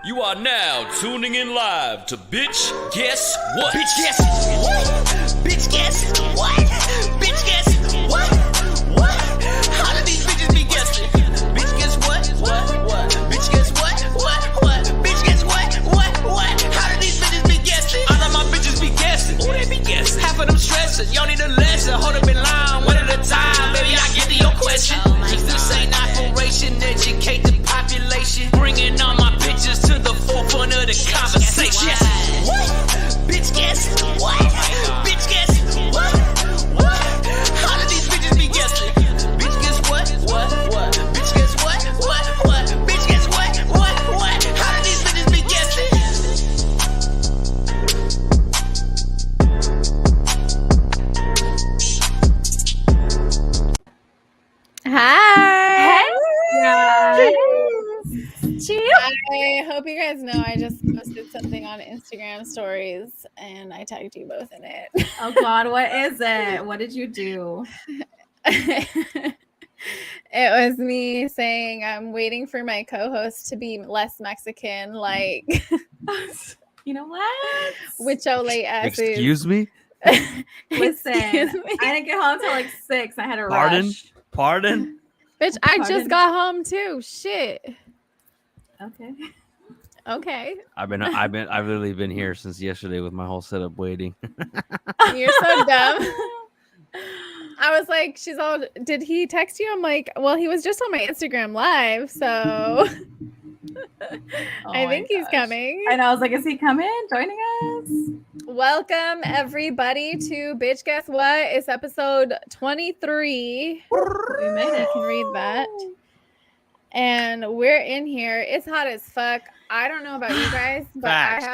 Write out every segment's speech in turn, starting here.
You are now tuning in live to Bitch Guess What? Bitch guess what? Bitch guess what? Bitch guess what? What? How do these bitches be guessing? Bitch guess what? What? Bitch guess what? What? Bitch guess what? What? How do these bitches be guessing? All of my bitches be guessing. Who they be guessing? Half of them stressing. Y'all need a lesson. Hold up in line, one at a time. Baby, I get to your question. This ain't operation. Educate the population. Bringing all my bitches to the forefront of the conversation. What? Bitch guess what? Bitch guess what? How do these bitches be guessing? Bitch guess what? What? Bitch guess what? What? Bitch guess what? How do these bitches be guessing? Hi. Hey. I hope you guys know I just posted something on Instagram stories and I tagged you both in it. Oh God, what is it? What did you do? It was me saying I'm waiting for my co-host to be less Mexican, like You know what? Huichol asses. Excuse me? Listen, Excuse me. I didn't get home till like 6. I had a Pardon? rush. Pardon? Bitch, I Pardon? just got home too. Shit. Okay. Okay. I've literally been here since yesterday with my whole setup waiting. You're so dumb. I was like, she's all, did he text you? I'm like, well, he was just on my Instagram live, so I think he's coming. I know. I was like, is he coming? Joining us? Welcome everybody to Bitch Guess What? It's episode 23. We made You it. can read that. And we're in here. It's hot as fuck. I don't know about you guys, but Facts.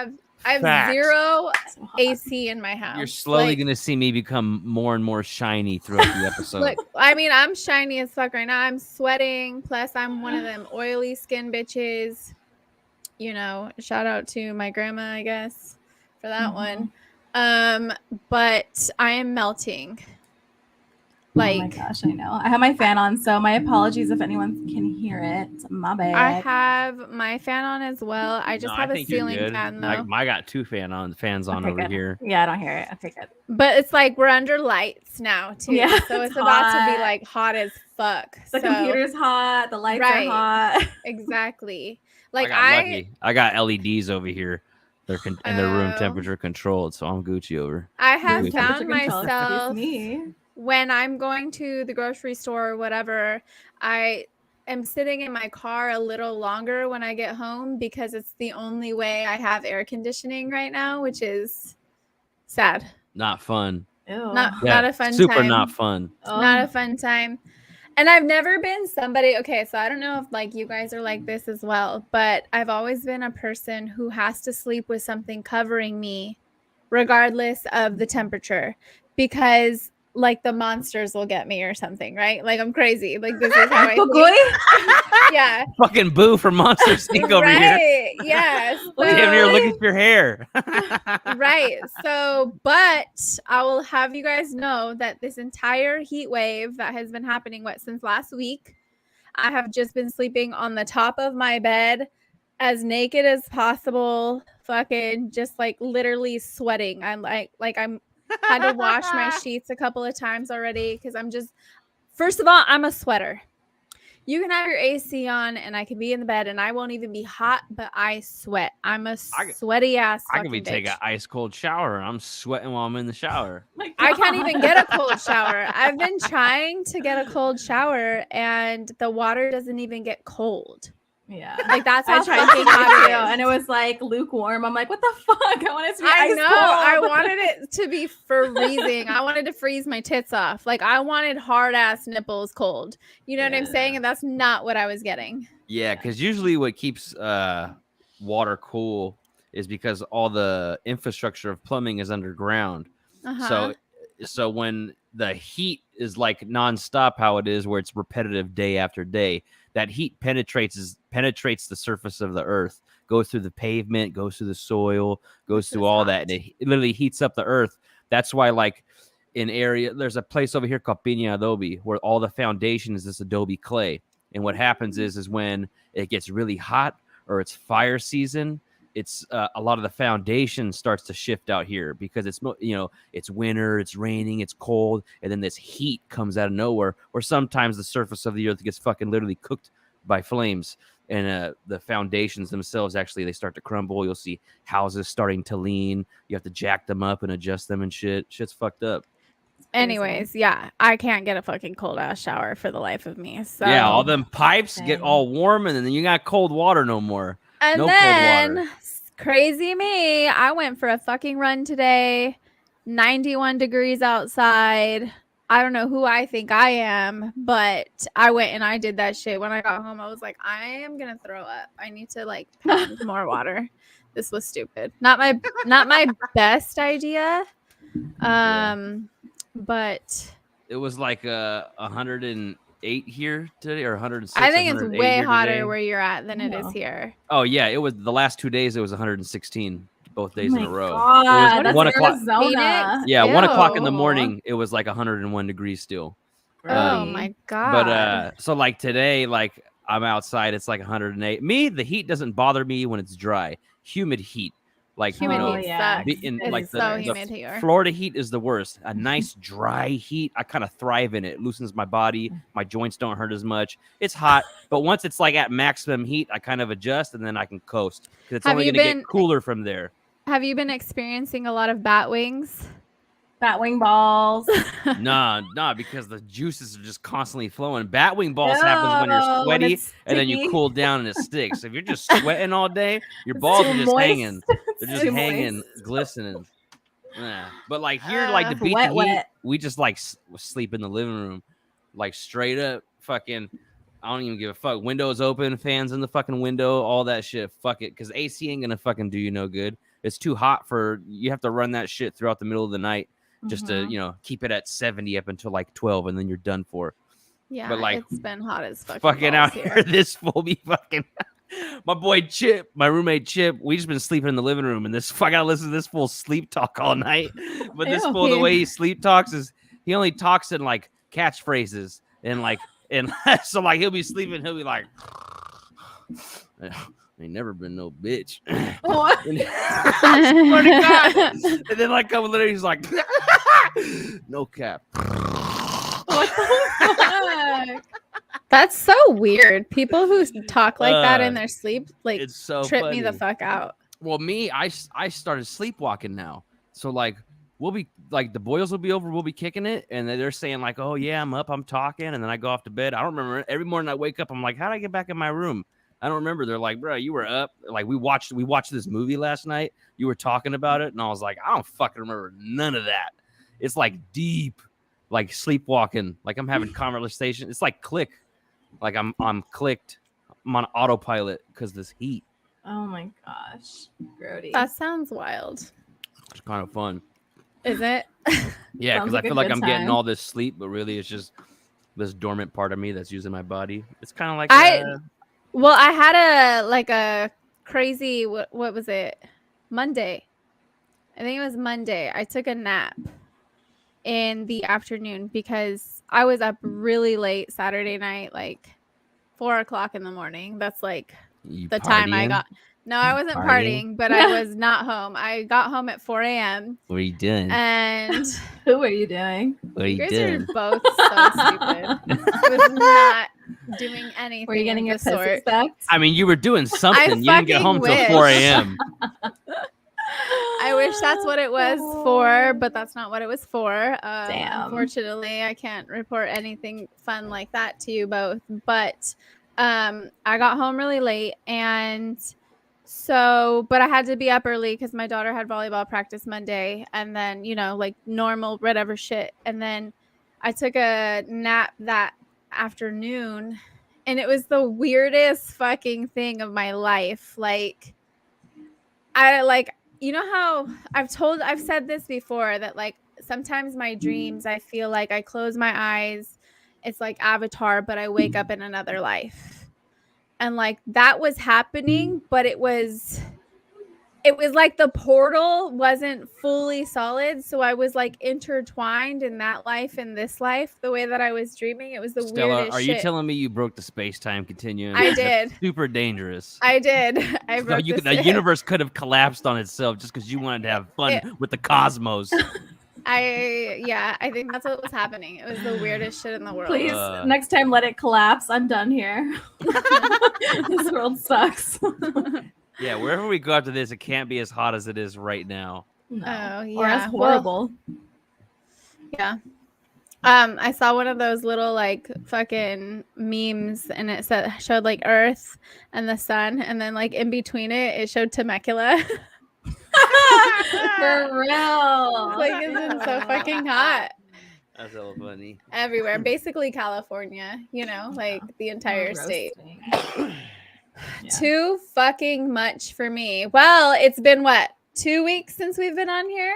I have Facts. zero So hot. AC in my house. You're slowly Like, going to see me become more and more shiny throughout the episode. look, I mean, I'm shiny as fuck right now. I'm sweating. Plus, I'm one of them oily skin bitches. You know, shout out to my grandma, I guess, for that one. But I am melting. Oh my Like, gosh, I know. I have my fan on, so my apologies if anyone can hear it. My bad. I have my fan on as well. I just No, have I a think you're ceiling good. fan though. I got two fans on Okay, over good. here. Yeah, I don't hear it. Okay, good. But it's like we're under lights now too. Yeah, So it's it's about to be hot. like hot as fuck. The So- computer's hot. The lights Right. are hot. Exactly. Like I got lucky. I got LEDs over here. And they're room Oh. temperature controlled, so I'm Gucci over. I have Room found Temperature control, excuse myself me. when I'm going to the grocery store or whatever, I am sitting in my car a little longer when I get home because it's the only way I have air conditioning right now, which is sad. Not fun. Ew. Not a fun super time. not fun. Oh. Not a fun time. And I've never been somebody, okay, so I don't know if like you guys are like this as well, but I've always been a person who has to sleep with something covering me regardless of the temperature because like the monsters will get me or something, right? Like I'm crazy. Like this is how I think. Yeah. Fucking boo for Monster Inc. over here. Right. Yes. Damn near look at your hair. Right. So, but I will have you guys know that this entire heat wave that has been happening since last week, I have just been sleeping on the top of my bed as naked as possible, fucking just like literally sweating. I'm like I'm had to wash my sheets a couple of times already because I'm just, first of all, I'm a sweater. You can have your AC on and I can be in the bed and I won't even be hot, but I sweat. I'm a sweaty ass I fucking can be taking bitch. an ice cold shower and I'm sweating while I'm in the shower. My I can't God. even get a cold shower. I've been trying to get a cold shower and the water doesn't even get cold. Yeah. Like that's I how tried fucking to hot too, it is. and it was like lukewarm. I'm like, what the fuck? I want it to be I ice know. cold. I wanted it to be freezing. I wanted to freeze my tits off. Like I wanted hard ass nipples cold. You know what I'm Yeah. saying? And that's not what I was getting. Yeah, because usually what keeps water cool is because all the infrastructure of plumbing is underground. Uh-huh. So when the heat is like nonstop, how it is, where it's repetitive day after day, that heat penetrates the surface of the earth, goes through the pavement, goes through the soil, goes It's through just all hot. that, and it literally heats up the earth. That's why, like, there's a place over here called Piña Adobe where all the foundation is this adobe clay. And what happens is when it gets really hot or it's fire season, it's a lot of the foundation starts to shift out here because it's it's winter, it's raining, it's cold, and then this heat comes out of nowhere. Or sometimes the surface of the earth gets fucking literally cooked by flames, and the foundations themselves actually they start to crumble. You'll see houses starting to lean. You have to jack them up and adjust them and shit. Shit's fucked up. Anyways, yeah, I can't get a fucking cold ass shower for the life of me. So Yeah, all them pipes get Same. all warm, and then you got cold water no more. And No then, cold water. crazy me, I went for a fucking run today. 91 degrees outside. I don't know who I think I am, but I went and I did that shit. When I got home, I was like, I am gonna throw up. I need to like pound more water. This was stupid. Not my best idea. But It was like 108 here today, or 106. I think it's 108 way here hotter today. where you're at than it No. is here. Oh yeah, it was the last 2 days. It was 116 both days in a row. God, It was 1 o'clock. Arizona. Phoenix? Yeah, 1 o'clock in the Ew. morning. It was like 101 degrees still. Oh Really? my god. But so like today, like I'm outside, it's like 108. Me, the heat doesn't bother me when it's dry. Humid heat, like humid Oh, heat yeah. sucks. be- in It's like so the humid here. Florida heat is the worst. A nice dry heat, I kind of thrive in it. It loosens my body. My joints don't hurt as much. It's hot, but once it's like at maximum heat, I kind of adjust and then I can coast because it's Have only you going to been- get cooler from there. Have you been experiencing a lot of bat wings? Batwing balls. Nah, because the juices are just constantly flowing. Batwing balls happens when you're No, sweaty it's and then you sticky. cool down and it sticks. If you're just sweating all day, your It's balls too are just moist. hanging. They're just Too hanging, moist. glistening. Yeah. But like here, like to It's beat wet, the heat, wet. we just like sleep in the living room, like straight up fucking. I don't even give a fuck. Windows open, fans in the fucking window, all that shit. Fuck it, because AC ain't gonna fucking do you no good. It's too hot for you. Have to run that shit throughout the middle of the night just to Mhm. keep it at 70 up until like 12, and then you're done for. Yeah, But, like, it's been hot as fucking, Fucking balls out here, this fool be fucking. My boy Chip, my roommate Chip, we just been sleeping in the living room, and this fuck, I gotta listen to this fool sleep talk all night. But this Ew. fool, the way he sleep talks is he only talks in like catchphrases and like and so like he'll be sleeping, he'll be like, "Ain't never been no bitch." What? And, I swear to God. And then like a couple later, he's like, "No cap." What the fuck? That's so weird. People who talk like that in Uh, their sleep like It's so trip funny. me the fuck out. Well, me, I started sleepwalking now. So like we'll be like the boys will be over, we'll be kicking it, and they're saying like, "Oh yeah, I'm up, I'm talking," and then I go off to bed. I don't remember. Every morning I wake up, I'm like, "How did I get back in my room?" I don't remember. They're like, "Bro, you were up." Like we watched this movie last night. You were talking about it, and I was like, "I don't fucking remember none of that." It's like deep, like sleepwalking. Like I'm having conversation. It's like click. Like I'm clicked. I'm on autopilot because this heat. Oh my gosh. Grody. That sounds wild. It's kind of fun. Is it? Yeah, Sounds because like I a feel like good I'm getting time. all this sleep, but really it's just this dormant part of me that's using my body. It's kind of like Well, I had a crazy what was it? Monday. I think it was Monday. I took a nap in the afternoon because I was up really late Saturday night, like 4 o'clock in the morning. That's like you the time I partying? got. No, I wasn't Partying? partying, but I was not home. I got home at 4 a.m. What are you doing? and Who are you doing? What are you you guys doing? are both so stupid. I was not doing anything. Were you getting your of the pussy sort. sucked? I mean, you were doing something. You didn't get fucking home till wish. 4 a.m. I wish that's what it was for, but that's not what it was for. Damn. Unfortunately, I can't report anything fun like that to you both. But I got home really late, and but I had to be up early because my daughter had volleyball practice Monday, and then like normal whatever shit. And then I took a nap that afternoon, and it was the weirdest fucking thing of my life. Like how I've said this before that like sometimes my dreams, I feel like I close my eyes, it's like Avatar, but I wake up in another life. And like that was happening, but it was it was like the portal wasn't fully solid, so I was like intertwined in that life and this life. The way that I was dreaming, it was the Stella, weirdest are shit. you telling me you broke the space-time continuum? I That's did. super dangerous. I did. I So broke the universe could have collapsed on itself just because you wanted to have fun with the cosmos. I think that's what was happening. It was the weirdest shit in the world. Please, next time let it collapse. I'm done here. This world sucks. Yeah, wherever we go after this, it can't be as hot as it is right now. No. Oh, Or yeah. as Well, horrible. yeah. I saw one of those little like fucking memes, and it showed like Earth and the sun, and then like in between it showed Temecula. For real. Like it's been so fucking hot That's hella funny. everywhere. Basically California, you know, like the entire state. Roasting. Yeah. Too fucking much for me. Well, it's been what, 2 weeks since we've been on here?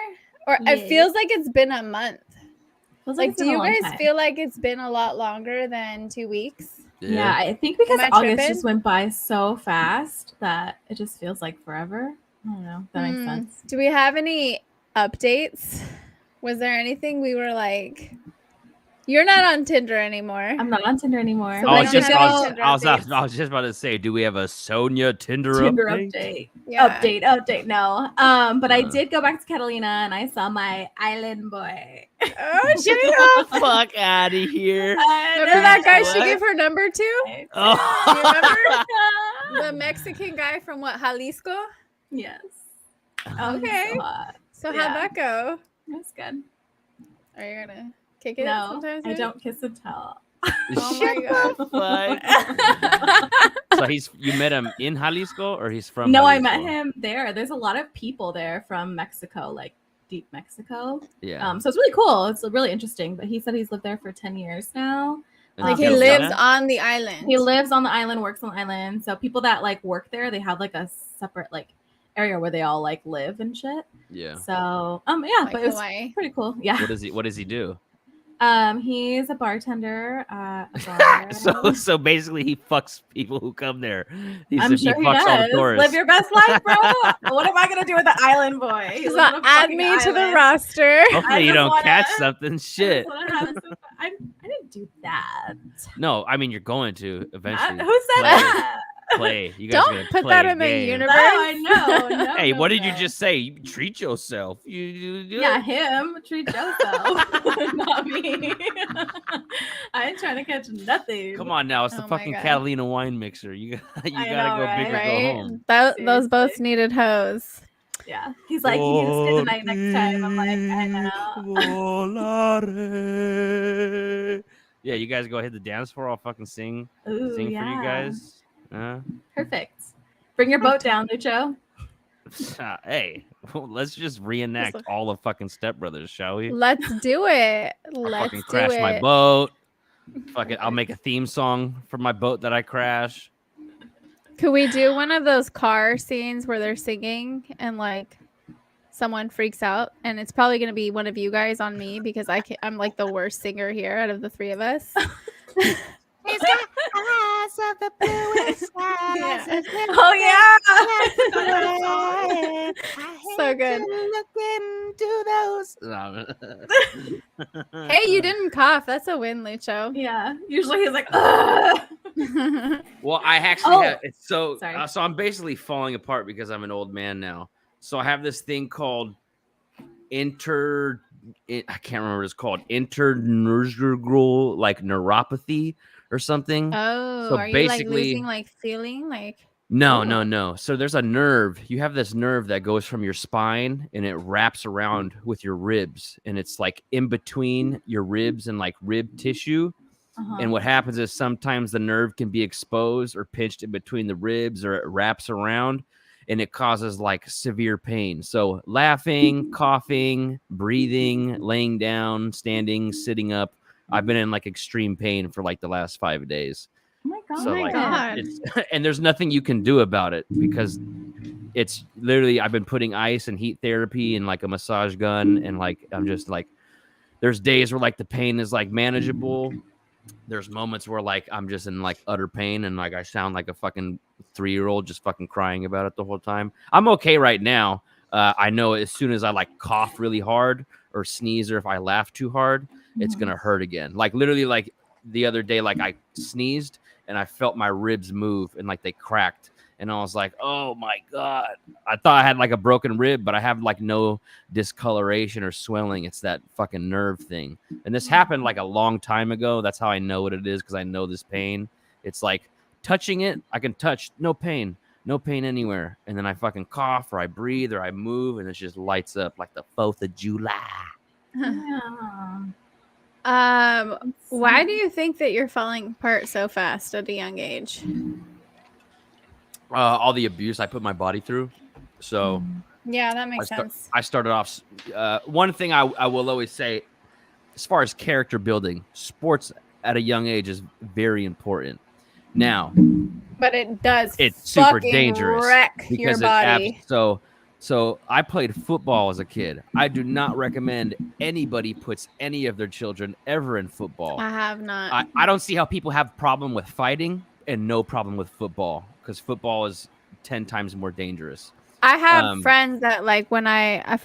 Or Yeah. it feels like it's been a month. Feels Like, it's do been a you long guys time. feel like it's been a lot longer than 2 weeks? Yeah, I think because Am I August tripping? just went by so fast that it just feels like forever. I don't know. That makes sense. Do we have any updates? Was there anything we were like, you're not on Tinder anymore? I'm not on Tinder anymore. So I we was don't just, have I any was, Tinder I was, updates. I was just about to say, do we have a Sonia Tinder Tinder update? update. Yeah. Update. No. But I did go back to Catalina and I saw my island boy. Oh, Get shit. the fuck out of here. Remember that guy she What? gave her number to? You Oh. remember? The Mexican guy from what, Jalisco? Yes. Oh, he's Okay. so hot. So Yeah. how'd that go? That's good. Are you gonna kick it No, sometimes? I maybe? don't kiss and tell. Oh my god. So you met him in Jalisco or he's from No, I Jalisco? met him there. There's a lot of people there from Mexico, like deep Mexico. Yeah. So it's really cool. It's really interesting. But he said he's lived there for 10 years now. And Like he he feels lives that? on the island. He lives on the island, works on the island. So people that like work there, they have like a separate like area where they all like live and shit. Yeah. So yeah, like but it was Hawaii. pretty cool. Yeah. What does he do? He's a bartender at a bar. So basically he fucks people who come there. He I'm sure he fucks all the does. tourists. Live your best life, bro. What am I gonna do with the island boy? He He's lives on not a add fucking me to the island. roster. Hopefully I you just don't wanna- catch something. I just Shit. wanna have some- I didn't do that. No, I mean you're going to eventually. Who said Play. that? Play. You guys Don't gonna put play that a in the game. universe. No, I know. No, Hey, no, what did you no. just say? You treat yourself. You Yeah, him. Treat yourself. Not me. I ain't trying to catch nothing. Come on now, it's the Oh my fucking God. Catalina wine mixer. You I gotta know, go big or go Right? home. Those both Seriously. needed hoes. Yeah. He's like, you need to stay the night next time. I'm like, I know. Yeah, you guys go hit the dance floor. I'll fucking sing Ooh, for you yeah. guys. Perfect. Bring your boat down, Lucho. Hey, let's just reenact all the fucking Step Brothers, shall we? Let's do it. I'll Let's fucking do crash it. my boat. Fucking, I'll make a theme song for my boat that I crash. Could we do one of those car scenes where they're singing and like someone freaks out? And it's probably going to be one of you guys on me because I'm like the worst singer here out of the three of us. It's got eyes of the bluest skies. Oh, yeah. So good. Look into those. Hey, you didn't cough. That's a win, Lucho. Yeah. Usually he's like, ugh. Well, I actually Oh, have it's so sorry. so I'm basically falling apart because I'm an old man now. So I have this thing called I can't remember what it's called, interneural like neuropathy or something. Oh, So are you like basically- losing like feeling like No. So there's a nerve. You have this nerve that goes from your spine and it wraps around with your ribs, and it's like in between your ribs and like rib tissue. Uh-huh. And what happens is sometimes the nerve can be exposed or pinched in between the ribs, or it wraps around and it causes like severe pain. So laughing, coughing, breathing, laying down, standing, sitting up. I've been in like extreme pain for like the last 5 days. Oh my God. So my like, God. it's, and there's nothing you can do about it because it's literally, I've been putting ice and heat therapy and like a massage gun. And like, I'm just like, there's days where like the pain is like manageable. There's moments where like I'm just in like utter pain and like I sound like a fucking 3-year-old just fucking crying about it the whole time. I'm okay right now. I know as soon as I like cough really hard or sneeze, or if I laugh too hard, it's gonna hurt again. Like literally, like the other day, like I sneezed and I felt my ribs move and like they cracked, and I was like, oh my god! I thought I had like a broken rib, but I have like no discoloration or swelling. It's that fucking nerve thing, and this happened like a long time ago. That's how I know what it is, because I know this pain. It's like touching it, I can touch, no pain anywhere, and then I fucking cough or I breathe or I move, and it just lights up like the 4th of July. Yeah. Why do you think that you're falling apart so fast at a young age? All the abuse I put my body through. So Yeah, that makes sense. I started off. One thing I will always say, as far as character building, sports at a young age is very important. Now, But it does. it's super fucking dangerous wreck your because body. So I played football as a kid. I do not recommend anybody puts any of their children ever in football. I have not. I don't see how people have problem with fighting and no problem with football, because football is 10 times more dangerous. I have friends that like when I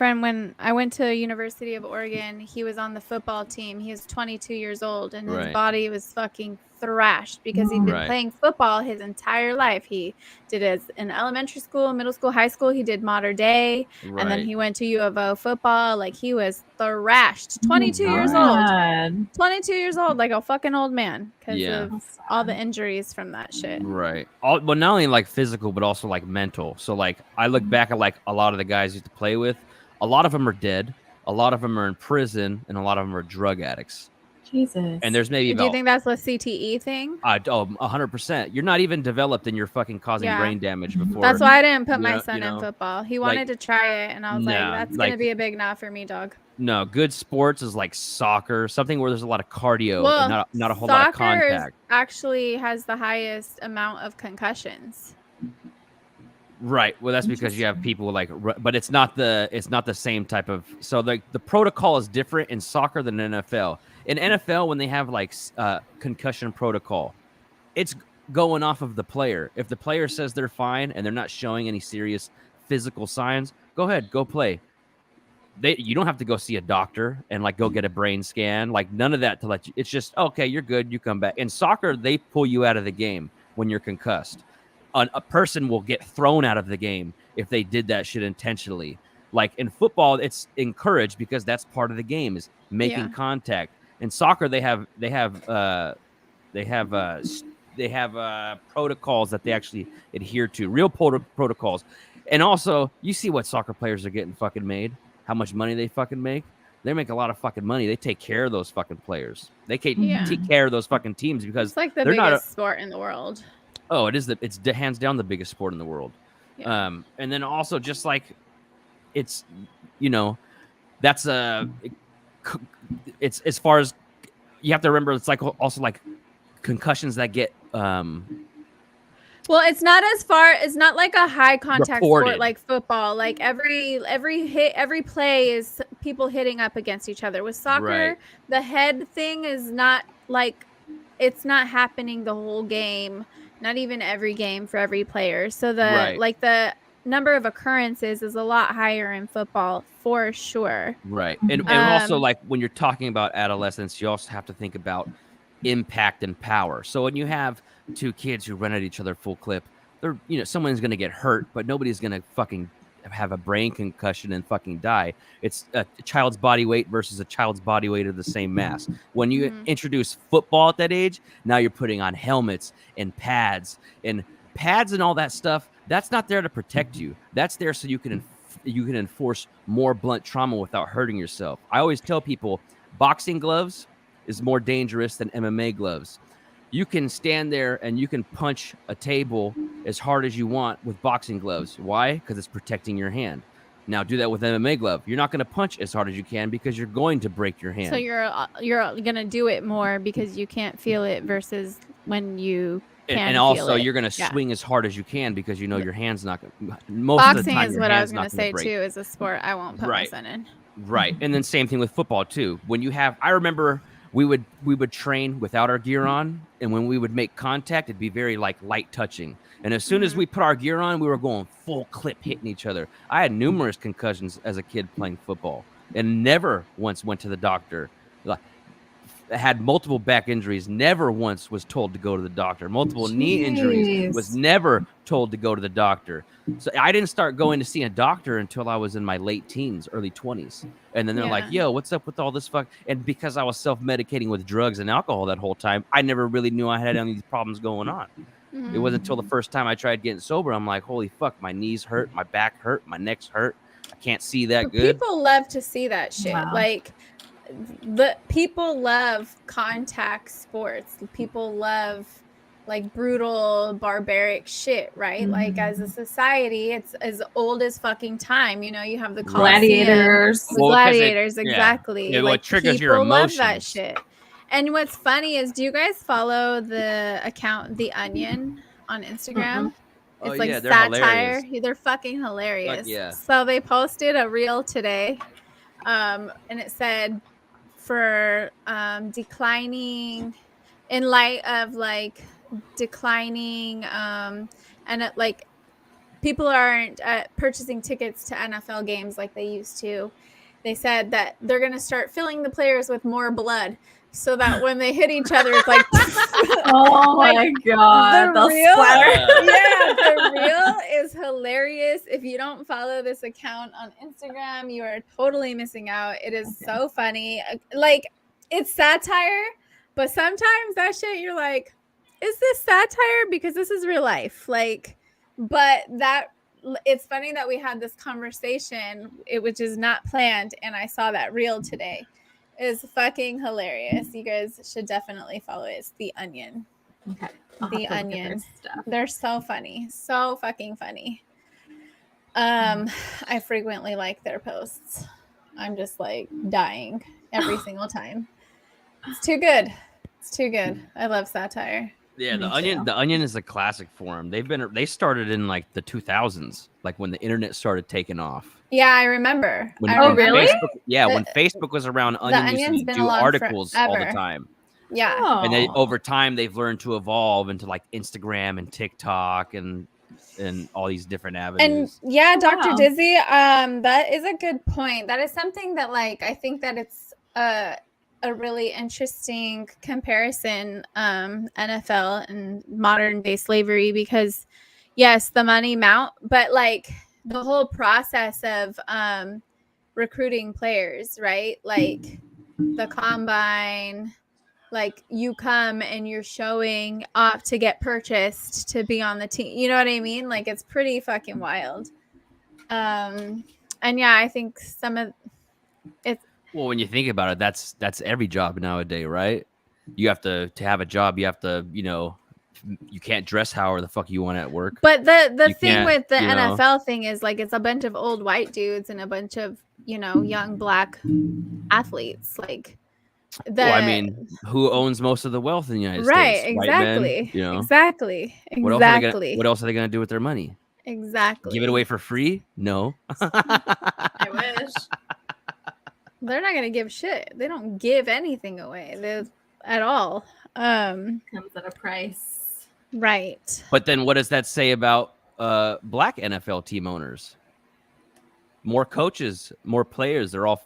went to University of Oregon, he was on the football team. He was 22 years old and his Right. body was fucking thrashed because he'd been Right. playing football his entire life. He did it in elementary school, middle school, high school. He did Mater Day, and then Right. he went to U of O football. Like he was thrashed. 22 years old. God. 22 years old, like a fucking old man because Yeah. of all the injuries from that shit. Right. Well, not only like physical, but also like mental. So like I look back at like a lot of the guys you used to play with. A lot of them are dead. A lot of them are in prison, and a lot of them are drug addicts. Jesus. And there's maybe Do you about think that's a CTE thing? 100%. You're not even developed, and you're fucking causing Yeah. brain damage before. That's why I didn't put you my know- son you know, in football. He like- wanted to try it, and I was like, Nah, "That's like- gonna be a big nah for me, dog." No, good sports is like soccer, something where there's a lot of cardio Well, and not a whole lot of soccer contact. actually has the highest amount of concussions. Right. Well, that's because you have people like, but it's not the same type of. So the protocol is different in soccer than NFL. In NFL, when they have like concussion protocol, it's going off of the player. If the player says they're fine and they're not showing any serious physical signs, go ahead, go play. You don't have to go see a doctor and like go get a brain scan, like none of that to let you. It's just okay, you're good, you come back. In soccer, they pull you out of the game when you're concussed. A person will get thrown out of the game if they did that shit intentionally. Like in football, it's encouraged because that's part of the game is making Yeah. contact. In soccer, they have protocols that they actually adhere to, real protocols. And also, you see what soccer players are getting fucking made, how much money they fucking make. They make a lot of fucking money. They take care of those fucking players. They take care of those fucking teams because It's like the they're biggest not sport in the world. Oh, it's hands down the biggest sport in the world. Yeah. And then also just like it's, that's it's as far as you have to remember, it's like also like concussions that get Well, it's not like a high contact Reported. sport like football. Like every hit, every play is people hitting up against each other. With soccer, Right. the head thing is not like it's not happening the whole game, not even every game for every player. So the number of occurrences is a lot higher in football for sure. Right. And also Um, like when you're talking about adolescence, you also have to think about impact and power. So when you have two kids who run at each other full clip, they're someone's gonna get hurt, but nobody's gonna fucking have a brain concussion and fucking die. It's a child's body weight versus a child's body weight of the same mass. When you introduce football at that age, now you're putting on helmets and pads and all that stuff. That's not there to protect you. That's there so you can enforce more blunt trauma without hurting yourself. I always tell people boxing gloves is more dangerous than MMA gloves. You can stand there and you can punch a table as hard as you want with boxing gloves. Why? Because it's protecting your hand. Now do that with MMA glove. You're not going to punch as hard as you can because you're going to break your hand. So you're gonna do it more because you can't feel it versus when you can and feel also it. you're going to Yeah. swing as hard as you can because your hand's not going to most Boxing of the time is your what I hand's was gonna not say break. too. Is a sport I won't put Right. my son in. Right. And then same thing with football too. When you have, I remember we would train without our gear on, and when we would make contact, it'd be very like light touching. And as soon as we put our gear on, we were going full clip hitting each other. I had numerous concussions as a kid playing football, and never once went to the doctor. Like, had multiple back injuries, never once was told to go to the doctor. Multiple knee injuries, was never told to go to the doctor. So I didn't start going to see a doctor until I was in my late teens, early 20s. And then they're like, yo, what's up with all this fuck? And because I was self-medicating with drugs and alcohol that whole time, I never really knew I had any of these problems going on. It wasn't until the first time I tried getting sober, I'm like, holy fuck, my knees hurt, my back hurt, my neck's hurt. I can't see that But good. people love to see that shit. Wow. Like, the people love contact sports. People love like brutal, barbaric shit, right? Like, as a society, it's as old as fucking time. You know, you have the Colosseum, Gladiators. the Well, 'cause it- gladiators, exactly. Yeah, well, it Like, triggers your people love that emotions. shit. And what's funny is, do you guys follow the account The Onion on Instagram? Oh, It's like yeah, they're satire. hilarious. They're fucking hilarious. yeah. So they posted a reel today, and it said, for declining, in light of like declining, and like people aren't purchasing tickets to NFL games like they used to. They said that they're gonna start filling the players with more blood, so that when they hit each other, it's like, Oh Like, my god, the they'll real- splatter. yeah, the reel is hilarious. If you don't follow this account on Instagram, you are totally missing out. It is so funny. Like, it's satire, but sometimes that shit, you're like, is this satire? Because this is real life. Like, but that, it's funny that we had this conversation, which is not planned, and I saw that reel today. Is fucking hilarious. You guys should definitely follow it. It's The Onion. Okay. The I'll have to look at their Onion. stuff. They're so funny. So fucking funny. I frequently like their posts. I'm just like dying every single time. It's too good. It's too good. I love satire. Yeah, Me the Onion. too. The Onion is a classic forum. They started in like the 2000s, like when the internet started taking off. Yeah, I remember. When, I when remember. really? Facebook, yeah, when The- Facebook was around, Onion used Onion's to been do along articles all the forever. time. Yeah. Oh. And then over time, they've learned to evolve into like Instagram and TikTok and all these different And avenues. yeah, Dr. Wow. Dizzy, that is a good point. That is something that, like, I think that it's a really interesting comparison, NFL and modern day slavery, because yes, the money mount, but like the whole process of recruiting players, right? Like the combine, like you come and you're showing off to get purchased to be on the team. You know what I mean? Like, it's pretty fucking wild. And yeah, I think some of it's Well, when you think about it, that's every job nowadays, right? You have to have a job. You have to, you can't dress however the fuck you want at work. but the You thing can't, with the you know. NFL thing is, like, it's a bunch of old white dudes and a bunch of, young black athletes. Like, Well, I mean, who owns most of the wealth in the United right, States? White men, exactly. Exactly. What Exactly. else are they gonna do with their money? Exactly. Give it away for free? No. I wish. They're not gonna give shit. They don't give anything away at all. Comes at a price. Right. But then, what does that say about black NFL team owners? More coaches, more players. They're all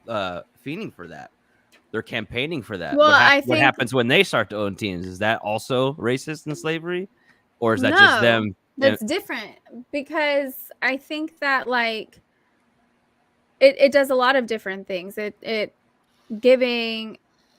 fiending for that. They're campaigning for that. Well, I what think- happens when they start to own teams? Is that also racist and slavery, or is that No. just them? That's different, because I think that, like, it does a lot of different things. It giving,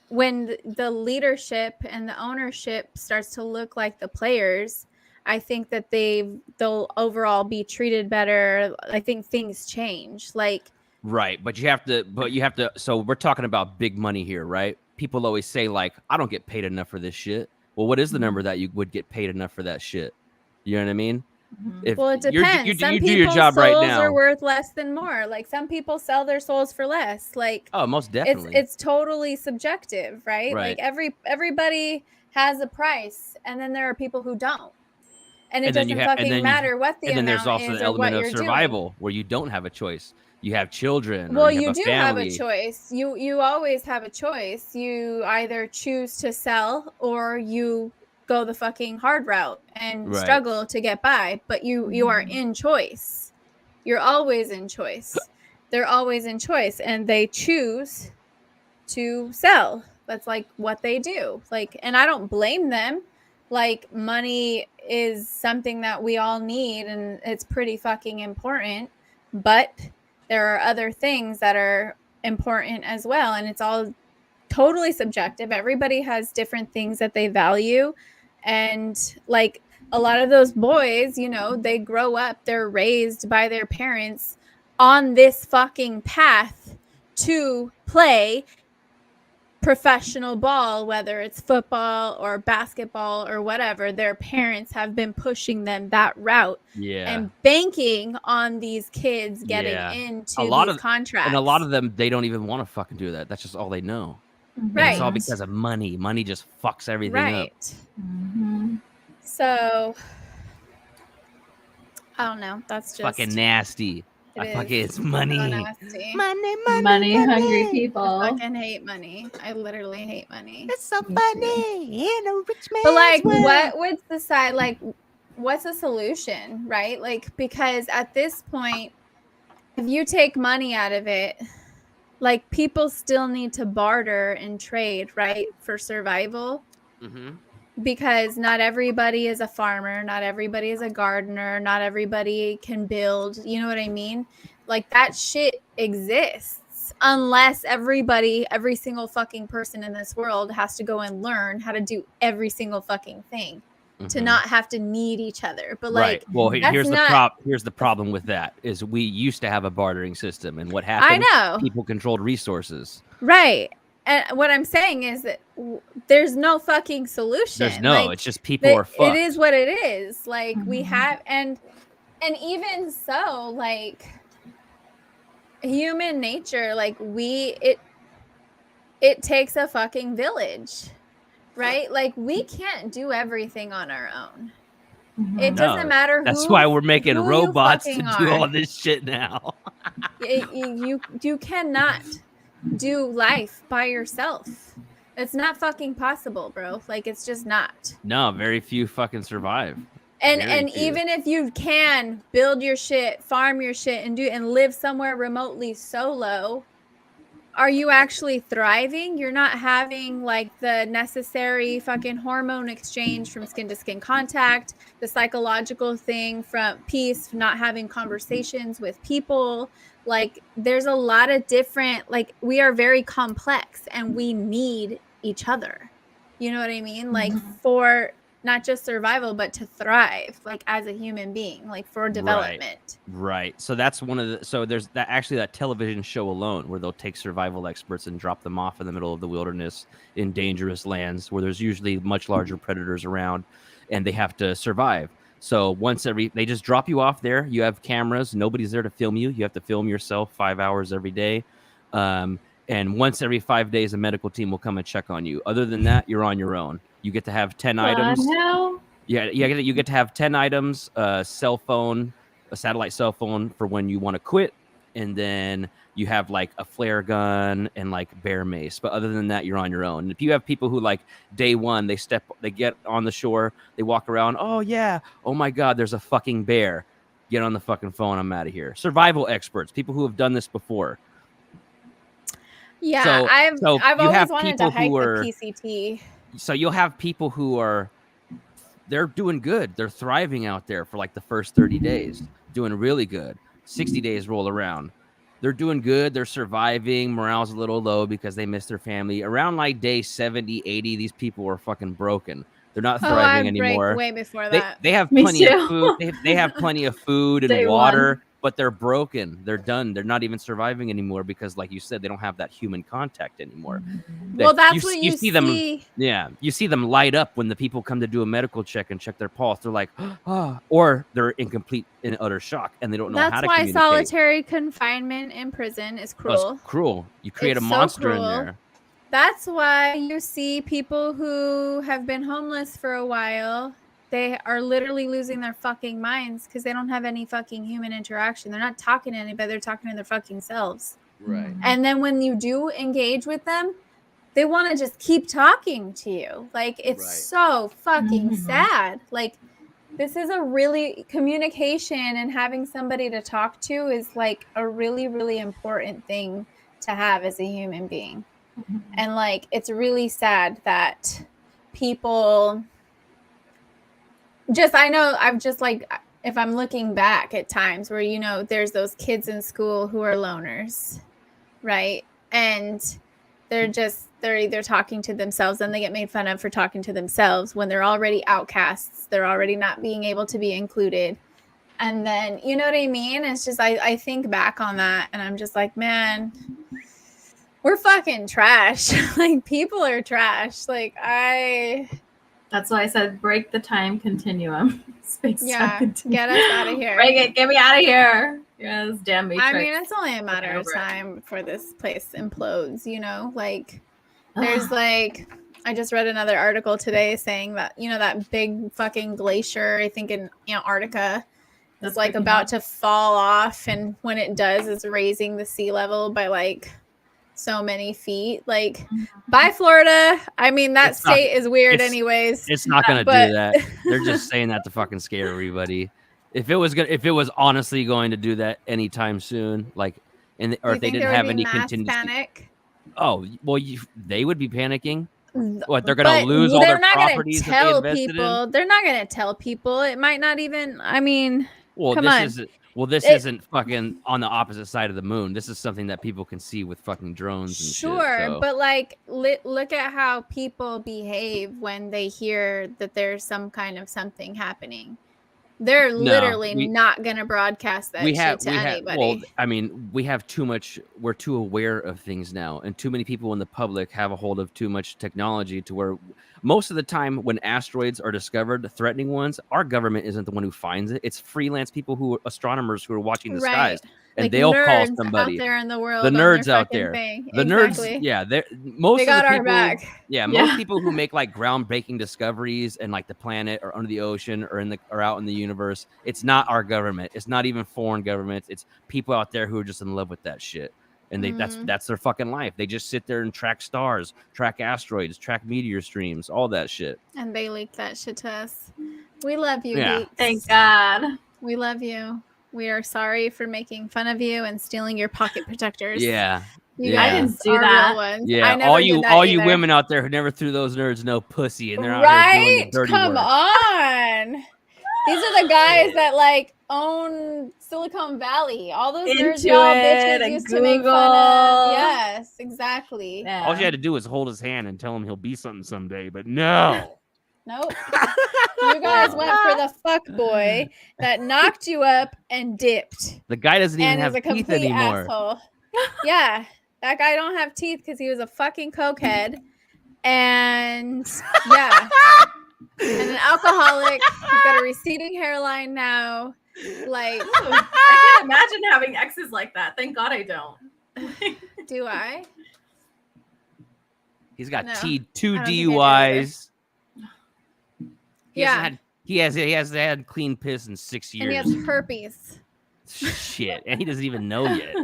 when the leadership and the ownership starts to look like the players, I think that they'll overall be treated better. I think things change. Like, Right, but you have to. So we're talking about big money here, right? People always say, like, I don't get paid enough for this shit. Well, what is the number that you would get paid enough for that shit? You know what I mean? If well, it you're- depends. Some you do your people's job souls right now. are worth less than more. Like, some people sell their souls for less. Like, Oh, most definitely. it's totally subjective, right? Right. Like, everybody has a price, and then there are people who don't, and it And then doesn't you have- and fucking then you- matter what the and then amount there's also is an or what element you're of survival where you don't have a choice. you have children. Well, or you you have do a have a family. choice. You always have a choice. You either choose to sell or you go the fucking hard route and Right. struggle to get by. But you are in choice. You're always in choice. They're always in choice, and they choose to sell. That's like what they do. Like, and I don't blame them. Like, money is something that we all need, and it's pretty fucking important. But there are other things that are important as well, and it's all totally subjective. Everybody has different things that they value, and like a lot of those boys, you know, they grow up, they're raised by their parents on this fucking path to play professional ball, whether it's football or basketball or whatever. Their parents have been pushing them that route and banking on these kids getting into these contracts. And a lot of them, they don't even want to fucking do that. That's just all they know. Right. And it's all because of money. Money just fucks everything up. Mm-hmm. So I don't know. That's just Fucking nasty. It's money. so nasty. Money hungry people. I fucking hate money. I literally hate money. It's so funny in a rich man's But like, world. what would the side like? What's the solution, right? Like, because at this point, if you take money out of it, like people still need to barter and trade, right, for survival. Mm-hmm. Because not everybody is a farmer, not everybody is a gardener, not everybody can build. You know what I mean? Like that shit exists unless every single fucking person in this world has to go and learn how to do every single fucking thing to not have to need each other. But like, right. Well, here's not... here's the problem with that is we used to have a bartering system, and what happened? I know people controlled resources. Right. And what I'm saying is that there's no fucking solution. There's no, like, it's just people are fucked. It is what it is. Like we have, and even so, like human nature, like it takes a fucking village, right? Like we can't do everything on our own. It doesn't matter who. That's why we're making robots to do all this shit now. You cannot do life by yourself. It's not fucking possible, bro. Like it's just not. No, very few fucking survive. And even if you can build your shit, farm your shit, and live somewhere remotely solo, are you actually thriving? You're not having like the necessary fucking hormone exchange from skin to skin contact, the psychological thing from peace, not having conversations with people. Like there's a lot of different, like we are very complex and we need each other. You know what I mean? Like for not just survival, but to thrive, like as a human being, like for development. Right. So that's one of the, so there's that actually that television show alone where they'll take survival experts and drop them off in the middle of the wilderness in dangerous lands where there's usually much larger predators around and they have to survive. So they just drop you off there. You have cameras. Nobody's there to film you. You have to film yourself 5 hours every day. And once every 5 days, a medical team will come and check on you. Other than that, you're on your own. You get to have 10 items. Yeah, you get to have 10 items, a satellite cell phone for when you want to quit. And then you have like a flare gun and like bear mace. But other than that, you're on your own. And if you have people who like day one, they get on the shore, they walk around. Oh yeah. Oh my God, there's a fucking bear. Get on the fucking phone. I'm out of here. Survival experts, people who have done this before. Yeah, I've always wanted to hike the PCT. So you'll have people who they're doing good. They're thriving out there for like the first 30 days, doing really good. 60 days roll around. They're doing good. They're surviving. Morale's a little low because they miss their family. Around like day 70, 80, these people are fucking broken. They're not thriving anymore. Way before that. They have plenty of food. They have plenty of food and water, but they're broken. They're done. They're not even surviving anymore because, like you said, they don't have that human contact anymore. Well, that's what you see them. Yeah, you see them light up when the people come to do a medical check and check their pulse. They're like, oh, or they're in complete and utter shock and they don't know how to communicate. That's why solitary confinement in prison is cruel. Well, it's cruel. You create a monster in there. That's why you see people who have been homeless for a while. they are literally losing their fucking minds because they don't have any fucking human interaction. They're not talking to anybody. They're talking to their fucking selves. Right. And then when you do engage with them, they want to just keep talking to you. Like, it's Right. so fucking Mhm. sad. Like, this is a really communication, and having somebody to talk to is like a really, really important thing to have as a human being. And like, it's really sad that people just, I know I've just like, if I'm looking back at times where, you know, there's those kids in school who are loners, right? And they're either talking to themselves, and they get made fun of for talking to themselves when they're already outcasts. They're already not being able to be included. And then, you know what I mean? It's just, I think back on that and I'm just like, man, we're fucking trash. Like, people are trash. Like, That's why I said break the time continuum. Space yeah, time continuum. get us out of here. Break it. Get me out of here. Yes, damn Matrix. I mean, it's only a matter of over it. time before this place implodes, you know? Like, there's like, I just read another article today saying that, you know, that big fucking glacier, I think in Antarctica, is That's like breaking about up. to fall off. And when it does, it's raising the sea level by like so many feet. Like, bye, Florida. I mean, that It's not- state is weird it's- anyways. It's not gonna But- do that. They're just saying that to fucking scare everybody. If it was honestly going to do that anytime soon, like, or Do you if they think didn't there would have be any mass contingency. panic? Oh well, they would be panicking. What, they're gonna But lose all their they're not gonna properties that they tell invested people. in? They're not gonna tell people. It might not even. I mean, Well, come this on. isn't. It- isn't fucking on the opposite side of the moon. This is something that people can see with fucking drones and sure, shit. So. but like, look at how people behave when they hear that there's some kind of something happening. They're literally we- not gonna broadcast that shit to anybody. well, I mean, we have too much. We're too aware of things now, and too many people in the public have a hold of too much technology to where most of the time when asteroids are discovered, threatening ones, our government isn't the one who finds it. It's freelance people astronomers who are watching the skies, and Like, they'll call nerds somebody. out there in the world. The on their nerds out fucking there. thing. The Exactly. nerds, yeah, most They of got the our people, back. yeah, Yeah. most people who make like groundbreaking discoveries in like the planet or under the ocean or out in the universe, it's not our government. It's not even foreign governments. It's people out there who are just in love with that shit. And that's their fucking life. They just sit there and track stars, track asteroids, track meteor streams, all that shit. And they leak that shit to us. We love you, Yeah. geeks. Thank God. We love you. We are sorry for making fun of you and stealing your pocket protectors. Yeah. You Yeah. I guys didn't do are that. real ones. I Yeah. never All did you that all you either. women out there who never threw those nerds no pussy and they're out here doing Right? the dirty Come work. on. These are the guys that like own Silicon Valley. All those nerds y'all Intuit bitches and used to make fun of. Google. Yes, exactly. Yeah. All you had to do was hold his hand and tell him he'll be something someday, but no. Nope. You guys went for the fuck boy that knocked you up and dipped. The guy doesn't even And have is a teeth complete anymore. asshole. Yeah. That guy don't have teeth because he was a fucking cokehead. And yeah. And an alcoholic. He's got a receding hairline now. Like, I can't imagine having exes like that. Thank God I don't. do I? He's got No, two I don't think I do DUIs. Yeah. He hasn't had clean piss in 6 And he years. has herpes. Shit, and he doesn't even know yet.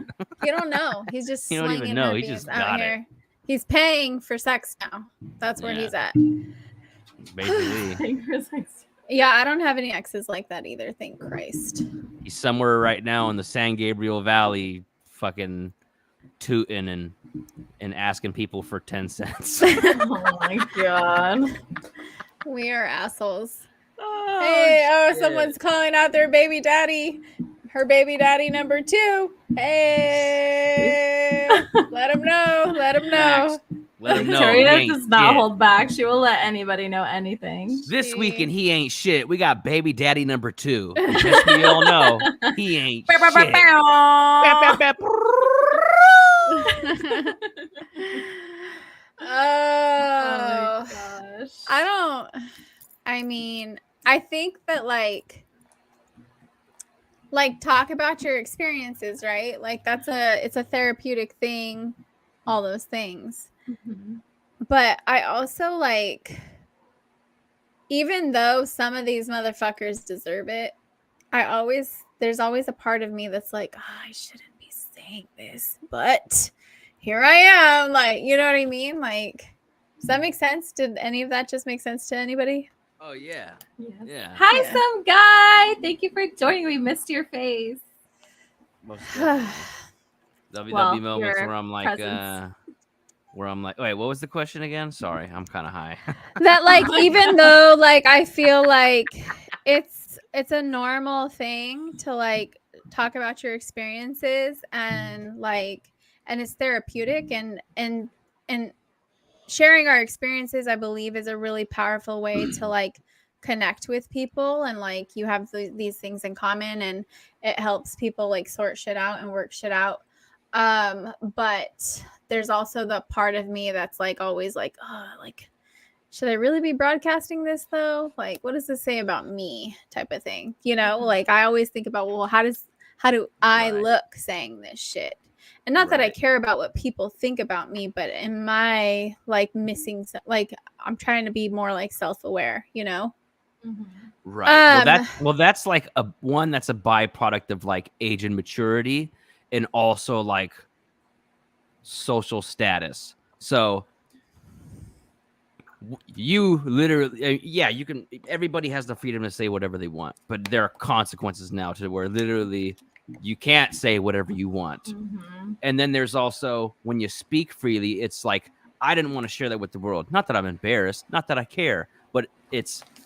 You don't know. He's just You don't even slinging know. He herpes just out got it. here. He's paying for sex now. That's where Yeah. he's at. Basically, Yeah, I don't have any exes like that either. Thank Christ. he's somewhere right now in the San Gabriel Valley, fucking tooting and asking people for 10 cents. Oh my God. We are assholes. Oh, Hey, shit. someone's calling out their baby daddy. Her baby daddy number 2. Hey, let him know. Let him know. Let him know. Victoria he ain't does not shit. hold back. She will let anybody know anything. This week She- and he ain't shit. We got baby daddy number 2. Just so you all know, he ain't shit. Oh, gosh. I mean, I think that like talk about your experiences, right? Like it's a therapeutic thing, all those things. Mhm. But I also like, even though some of these motherfuckers deserve it, there's always a part of me that's like, oh, I shouldn't be saying this, but here I am. Like, you know what I mean? Like, does that make sense? Did any of that just make sense to anybody? Oh yeah. Yes. Yeah. Hi, Yeah. some guy. Thank you for joining. We missed your face. Most definitely. There'll be Well, moments your where I'm like, presence. wait, what was the question again? Sorry, I'm kind of high. That like even though like I feel like it's a normal thing to like talk about your experiences and it's therapeutic and sharing our experiences, I believe, is a really powerful way to like connect with people, and like you have these things in common, and it helps people like sort shit out and work shit out. But there's also the part of me that's like always like, oh, like, should I really be broadcasting this though? Like, what does this say about me? Type of thing, you know? Like, I always think about, well, how do I Right. look saying this shit? And not that I Right. care about what people think about me, but am I like missing? Like, I'm trying to be more like self-aware, you know? Mhm. Right. That's like that's a byproduct of like age and maturity, and also like social status. So you literally, yeah, you can. Everybody has the freedom to say whatever they want, but there are consequences now to where literally you can't say whatever you want. Mhm. And then there's also when you speak freely, it's like I didn't want to share that with the world. Not that I'm embarrassed, not that I care, but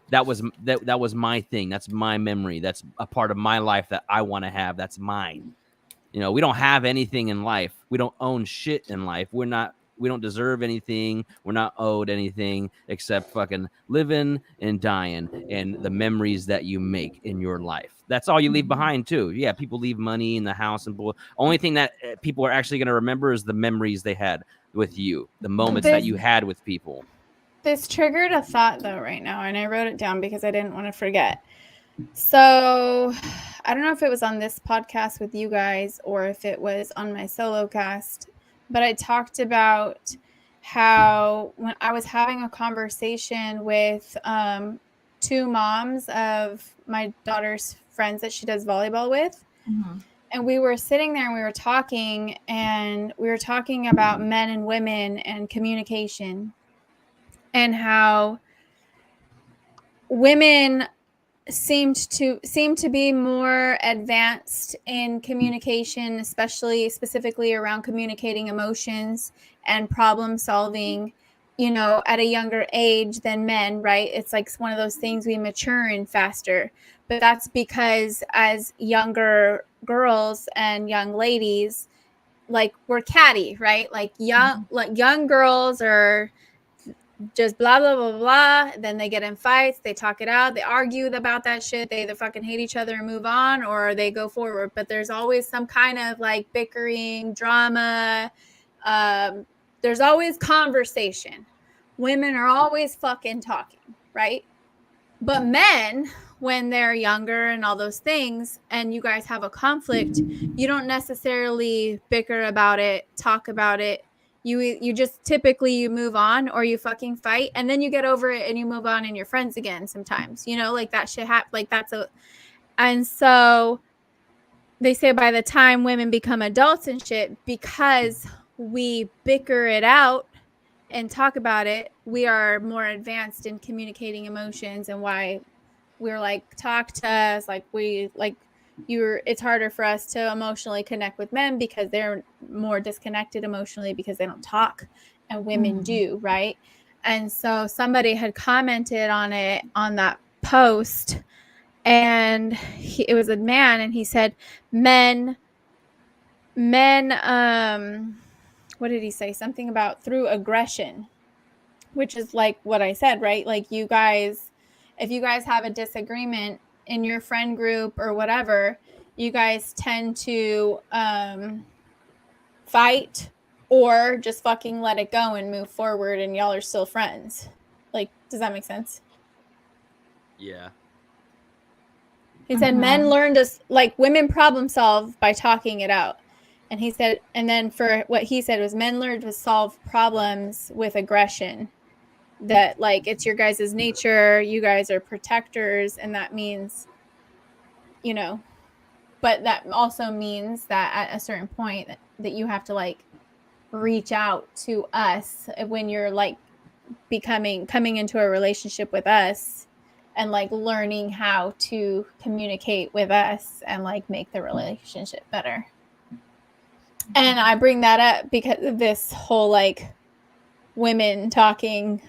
that was my thing. That's my memory. That's a part of my life that I want to have. That's mine. You know, we don't have anything in life. We don't own shit in life. We don't deserve anything. We're not owed anything except fucking living and dying and the memories that you make in your life. That's all you leave behind too. Yeah, people leave money in the house and only thing that people are actually going to remember is the memories they had with you, the moments that you had with people. This triggered a thought though right now, and I wrote it down because I didn't want to forget. So I don't know if it was on this podcast with you guys or if it was on my solo cast, but I talked about how when I was having a conversation with two moms of my daughter's friends that she does volleyball with. Mhm. And we were sitting there and we were talking about men and women and communication, and how women seem to be more advanced in communication, specifically around communicating emotions and problem solving, you know, at a younger age than men, right? It's like one of those things, we mature in faster. But that's because as younger girls and young ladies, like, we're catty, right? Like young girls are just blah blah blah blah. Then they get in fights, they talk it out, they argue about that shit, they either fucking hate each other and move on, or they go forward. But there's always some kind of like bickering, drama. There's always conversation. Women are always fucking talking, right? But men, when they're younger and all those things, and you guys have a conflict, you don't necessarily bicker about it, talk about it. You just typically you move on, or you fucking fight, and then you get over it and you move on and you're friends again sometimes, you know, like that shit happens. Like and so they say by the time women become adults and shit, because we bicker it out and talk about it, we are more advanced in communicating emotions, and why we're like, talk to us, like it's harder for us to emotionally connect with men because they're more disconnected emotionally because they don't talk, and women do, right? And so somebody had commented on it on that post, and it was a man, and he said men what did he say? Something about through aggression, which is like what I said, right? Like, you guys, if you guys have a disagreement in your friend group or whatever, you guys tend to fight or just fucking let it go and move forward, and y'all are still friends. Like, does that make sense? Yeah. He said men learn to, like, women problem solve by talking it out. And he said, and then for what he said was men learn to solve problems with aggression that like it's your guys' nature, you guys are protectors, and that means, you know, but that also means that at a certain point that you have to like reach out to us when you're like coming into a relationship with us and like learning how to communicate with us and like make the relationship better. And I bring that up because of this whole like women talking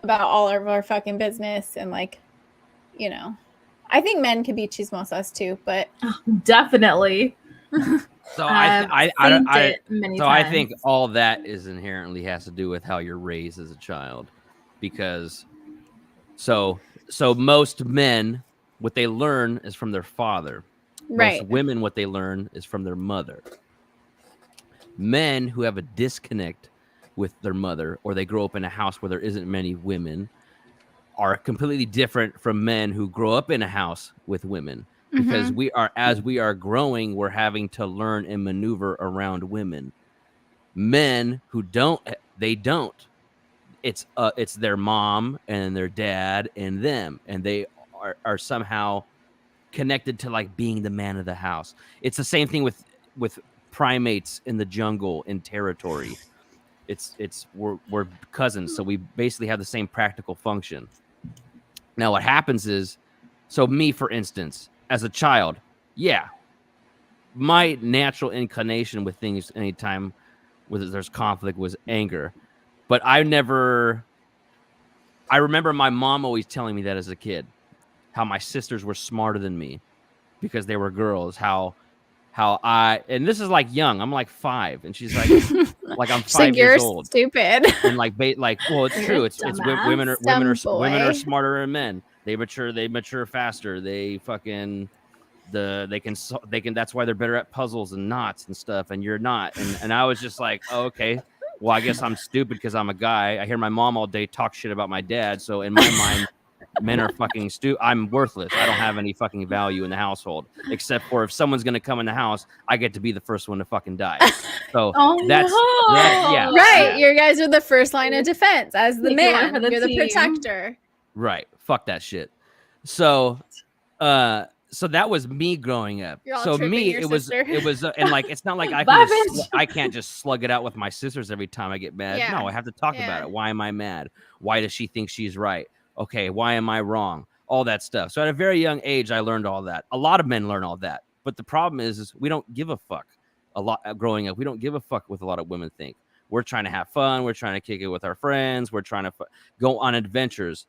about all of our fucking business and like, you know, I think men can be chismosas too, but Definitely. So I've I seen it many I times. think all that is inherently has to do with how you're raised as a child, because so most men, what they learn is from their father. right. Most women, what they learn is from their mother. Men who have a disconnect with their mother, or they grow up in a house where there isn't many women, are completely different from men who grow up in a house with women. Because as we are growing, we're having to learn and maneuver around women. Men who don't. It's their mom and their dad and them, and they are somehow connected to like being the man of the house. It's the same thing with primates in the jungle in territory. We're cousins, so we basically have the same practical function. Now what happens is, so me, for instance, as a child, yeah, my natural inclination with things anytime whether there's conflict was anger. But I remember my mom always telling me that as a kid, how my sisters were smarter than me because they were girls, how and this is like young, I'm like 5, and she's like I'm 5 years old. Stupid. And well, it's true. It's women are smarter than men. They mature faster. They fucking they can that's why they're better at puzzles and knots and stuff, and you're not. And I was just like, oh, okay, well, I guess I'm stupid because I'm a guy. I hear my mom all day talk shit about my dad, so in my mind, men are fucking stupid. I'm worthless. I don't have any fucking value in the household, except for if someone's gonna come in the house, I get to be the first one to fucking die. So yeah, Right. yeah. You guys are the first line of defense as the Take man. one for the You're the team. protector. Right. Fuck that shit. So that was me growing up. You're all So tripping me, your it was sister. and like it's not like I Bye, can bitch. I can't just slug it out with my sisters every time I get mad. Yeah. No, I have to talk Yeah. about it. Why am I mad? Why does she think she's right? Okay, why am I wrong? All that stuff. So at a very young age, I learned all that. A lot of men learn all that. But the problem is we don't give a fuck. A lot growing up, we don't give a fuck what a lot of women think. We're trying to have fun. We're trying to kick it with our friends. We're trying to go on adventures.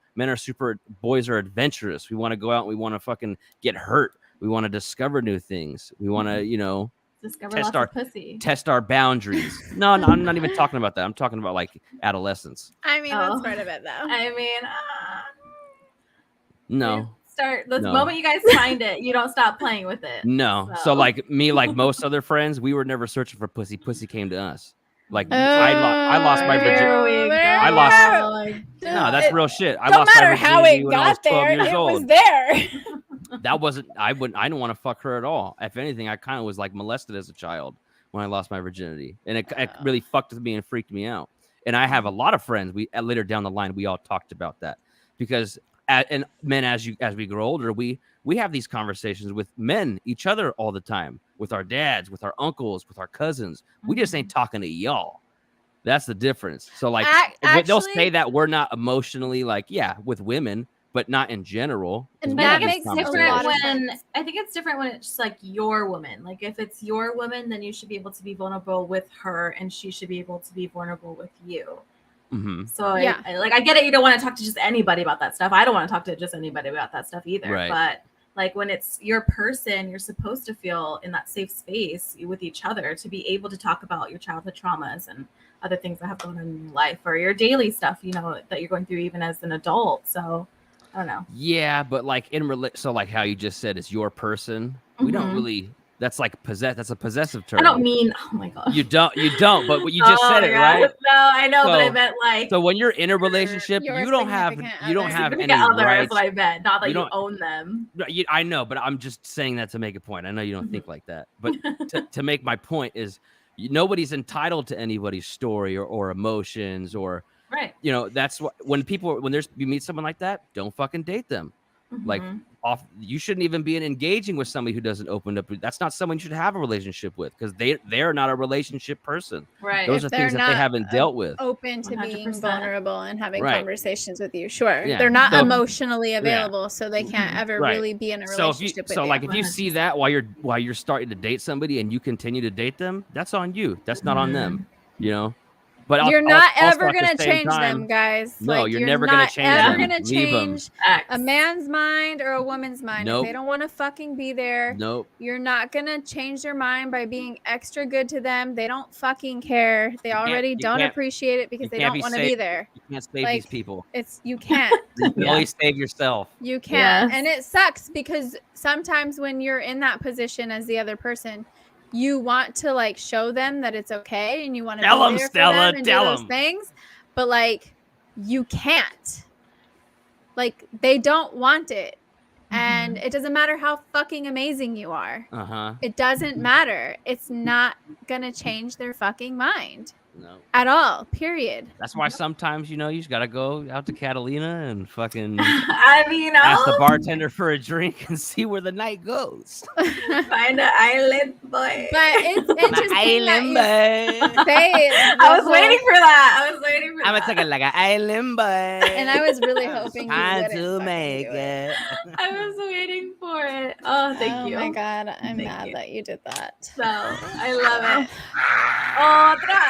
Boys are adventurous. We want to go out and we want to fucking get hurt. We want to discover new things. We want to, Discover test lots our- of pussy. test our boundaries. No, I'm not even talking about that. I'm talking about like adolescence. I mean, Oh. that's part of it though. I mean, No, the No. moment you guys find it, you don't stop playing with it. no. So So- like me, like most other friends, we were never searching for pussy. Pussy came to us. Like I lost my virginity. There we go. I lost- No, No, that's real shit. I No lost my matter how virginity it when I was got 12 there, years it old. was there. That wasn't. I didn't want to fuck her at all. If anything, I kind of was like molested as a child when I lost my virginity, and it really fucked with me and freaked me out. And I have a lot of friends. Later down the line, we all talked about that because and men, as we grow older, we have these conversations with men, each other all the time, with our dads, with our uncles, with our cousins. We just ain't talking to y'all. That's the difference. So like they'll say Actually- that we're not emotionally with women, but not in general. 'cause And we But I have think these it's makes a different lot of conversations. sense. I think it's different when it's just like your woman. Like if it's your woman, then you should be able to be vulnerable with her, and she should be able to be vulnerable with you. Mhm. So Yeah. I get it. You don't want to talk to just anybody about that stuff. I don't want to talk to just anybody about that stuff either. Right. But like when it's your person, you're supposed to feel in that safe space with each other to be able to talk about your childhood traumas and other things that have gone on in your life or your daily stuff, that you're going through even as an adult. So I don't know. Yeah, but like so like how you just said it's your person. We don't Mhm. really. That's like that's a possessive term. I don't mean, oh my God. You don't. But what you just said it, yeah. right? No, I know, but I So- meant like So when you're in a relationship, your you don't have significant you don't other. have any significant other is rights. what I meant, not that You you don't- own them. No, I know, but I'm just saying that to make a point. I know you don't think like that, but to make my point is nobody's entitled to anybody's story or emotions or Right. You know, that's what when you meet someone like that, don't fucking date them. Like Mhm. you shouldn't even be engaging with somebody who doesn't open up. That's not someone you should have a relationship with because they're not a relationship person. Right. Those If are things they're that they not, haven't dealt with. open to being 100%. vulnerable and having Right. conversations with you. Sure. Yeah. They're not So- emotionally available, so they can't Mhm. ever Right. really be in a So relationship with so you. like if you see that while you're starting to date somebody and you continue to date them, that's on you. That's not on them. You know. But you're not also ever at the gonna same change time, them, guys. No, like, you're never gonna not change ever them. gonna Leave 'em. change X. a man's mind or a woman's mind. If Nope. they don't want to fucking be there, Nope. you're not gonna change their mind by being extra good to them. They don't fucking care. They already you don't can't- appreciate it because you they can't don't be want to safe. be there. You can't save Like, these people. You can't. You can Yeah. only save yourself. You can't. Yes. And it sucks because sometimes when you're in that position as the other person, you want to like show them that it's okay and you want to Tell be 'em, there for Stella, them and tell do those 'em. things, but like you can't. Like they don't want it. And it doesn't matter how fucking amazing you are. Uh-huh. It doesn't matter. It's not going to change their fucking mind No. at all. Period. That's why sometimes, you just got to go out to Catalina and fucking I mean, ask the bartender for a drink and see where the night goes. find an island boy. But it's interesting that you say it. I was waiting for that. I'm gonna take it like an island boy. And I was really hoping you trying wouldn't to fucking make do it. it. I was waiting for it. Oh, thank you. Oh my god, I'm Thank mad you. that you did that. So I love it. Otra.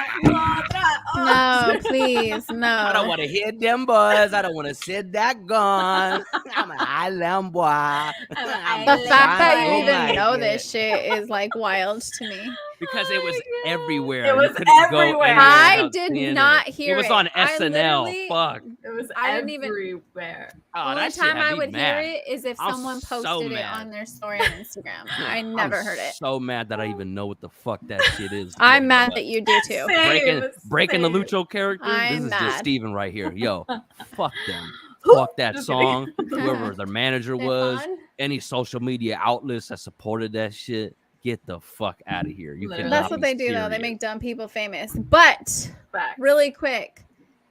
Oh. No, please, no. I don't want to hit them boys. I don't want to sit that gun. I'm an island boy. an The island fact that boy. you even Like know it. this shit is like wild to me. Because Oh it was my God. everywhere. It You was couldn't go everywhere. anywhere I without did seeing not it. hear It was it. on I SNL. literally- Fuck. It was I didn't even- everywhere. Oh, Only that shit time had I me would mad. hear it is if I was someone so posted it mad. on their story on Instagram. I never heard it. So mad that I even know what the fuck that shit is. I'm mad that you do too. Same, breaking the same. Lucho character. I'm This is mad. just Steven right here. Yo, fuck them. Who- Fuck that Just song. Whoever their manager was, Stefan? any social media outlets that supported that shit, get the fuck out of here. You Literally. cannot That's what be they do though. They serious. make dumb people famous. But Facts. really quick,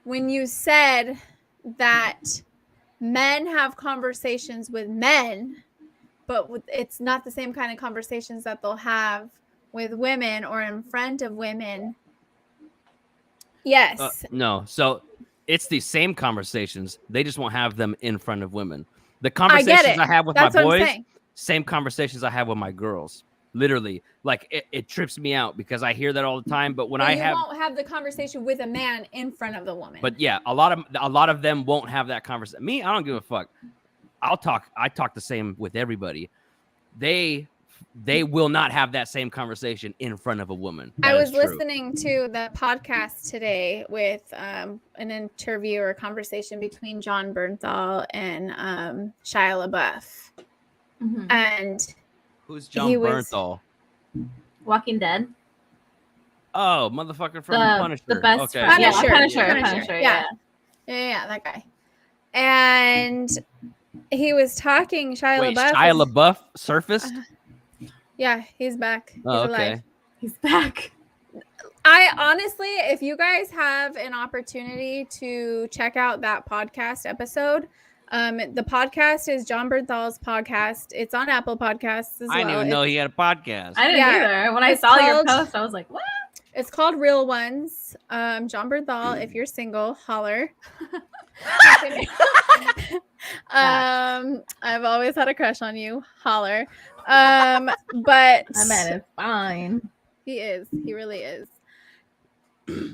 when you said that men have conversations with men, but it's not the same kind of conversations that they'll have with women or in front of women. Yes. No, so it's the same conversations. They just won't have them in front of women. The I get conversations it. I have with That's my what I'm boys, saying. same conversations I have with my girls. Literally, like it trips me out because I hear that all the time. But when But I you have, won't have the conversation with a man in front of the woman. but yeah, a lot of them won't have that conversation. Me, I don't give a fuck. I talk the same with everybody. They will not have that same conversation in front of a woman. I That was is true. listening to the podcast today with an interview or a conversation between John Bernthal and Shia LaBeouf. Mhm. And Who's John he was- Bernthal? Walking Dead. Oh, motherfucker from The Punisher. best Okay. friend. Yeah, Punisher. Punisher. Punisher, Yeah. yeah, that guy. And he was talking, Shia Wait, LaBeouf. Shia was- LaBeouf surfaced? Yeah, he's back. He's Oh, alive. okay. He's back. I honestly, if you guys have an opportunity to check out that podcast episode, the podcast is John Bernthal's podcast. It's on Apple Podcasts as I didn't well. even know he had a podcast. I didn't Yeah. either. When I It's saw your called- post, I was like, what? It's called Real Ones. John Bernthal, if you're single, holler. I've always had a crush on you. Holler. But I mean, it's fine. he is. He really is.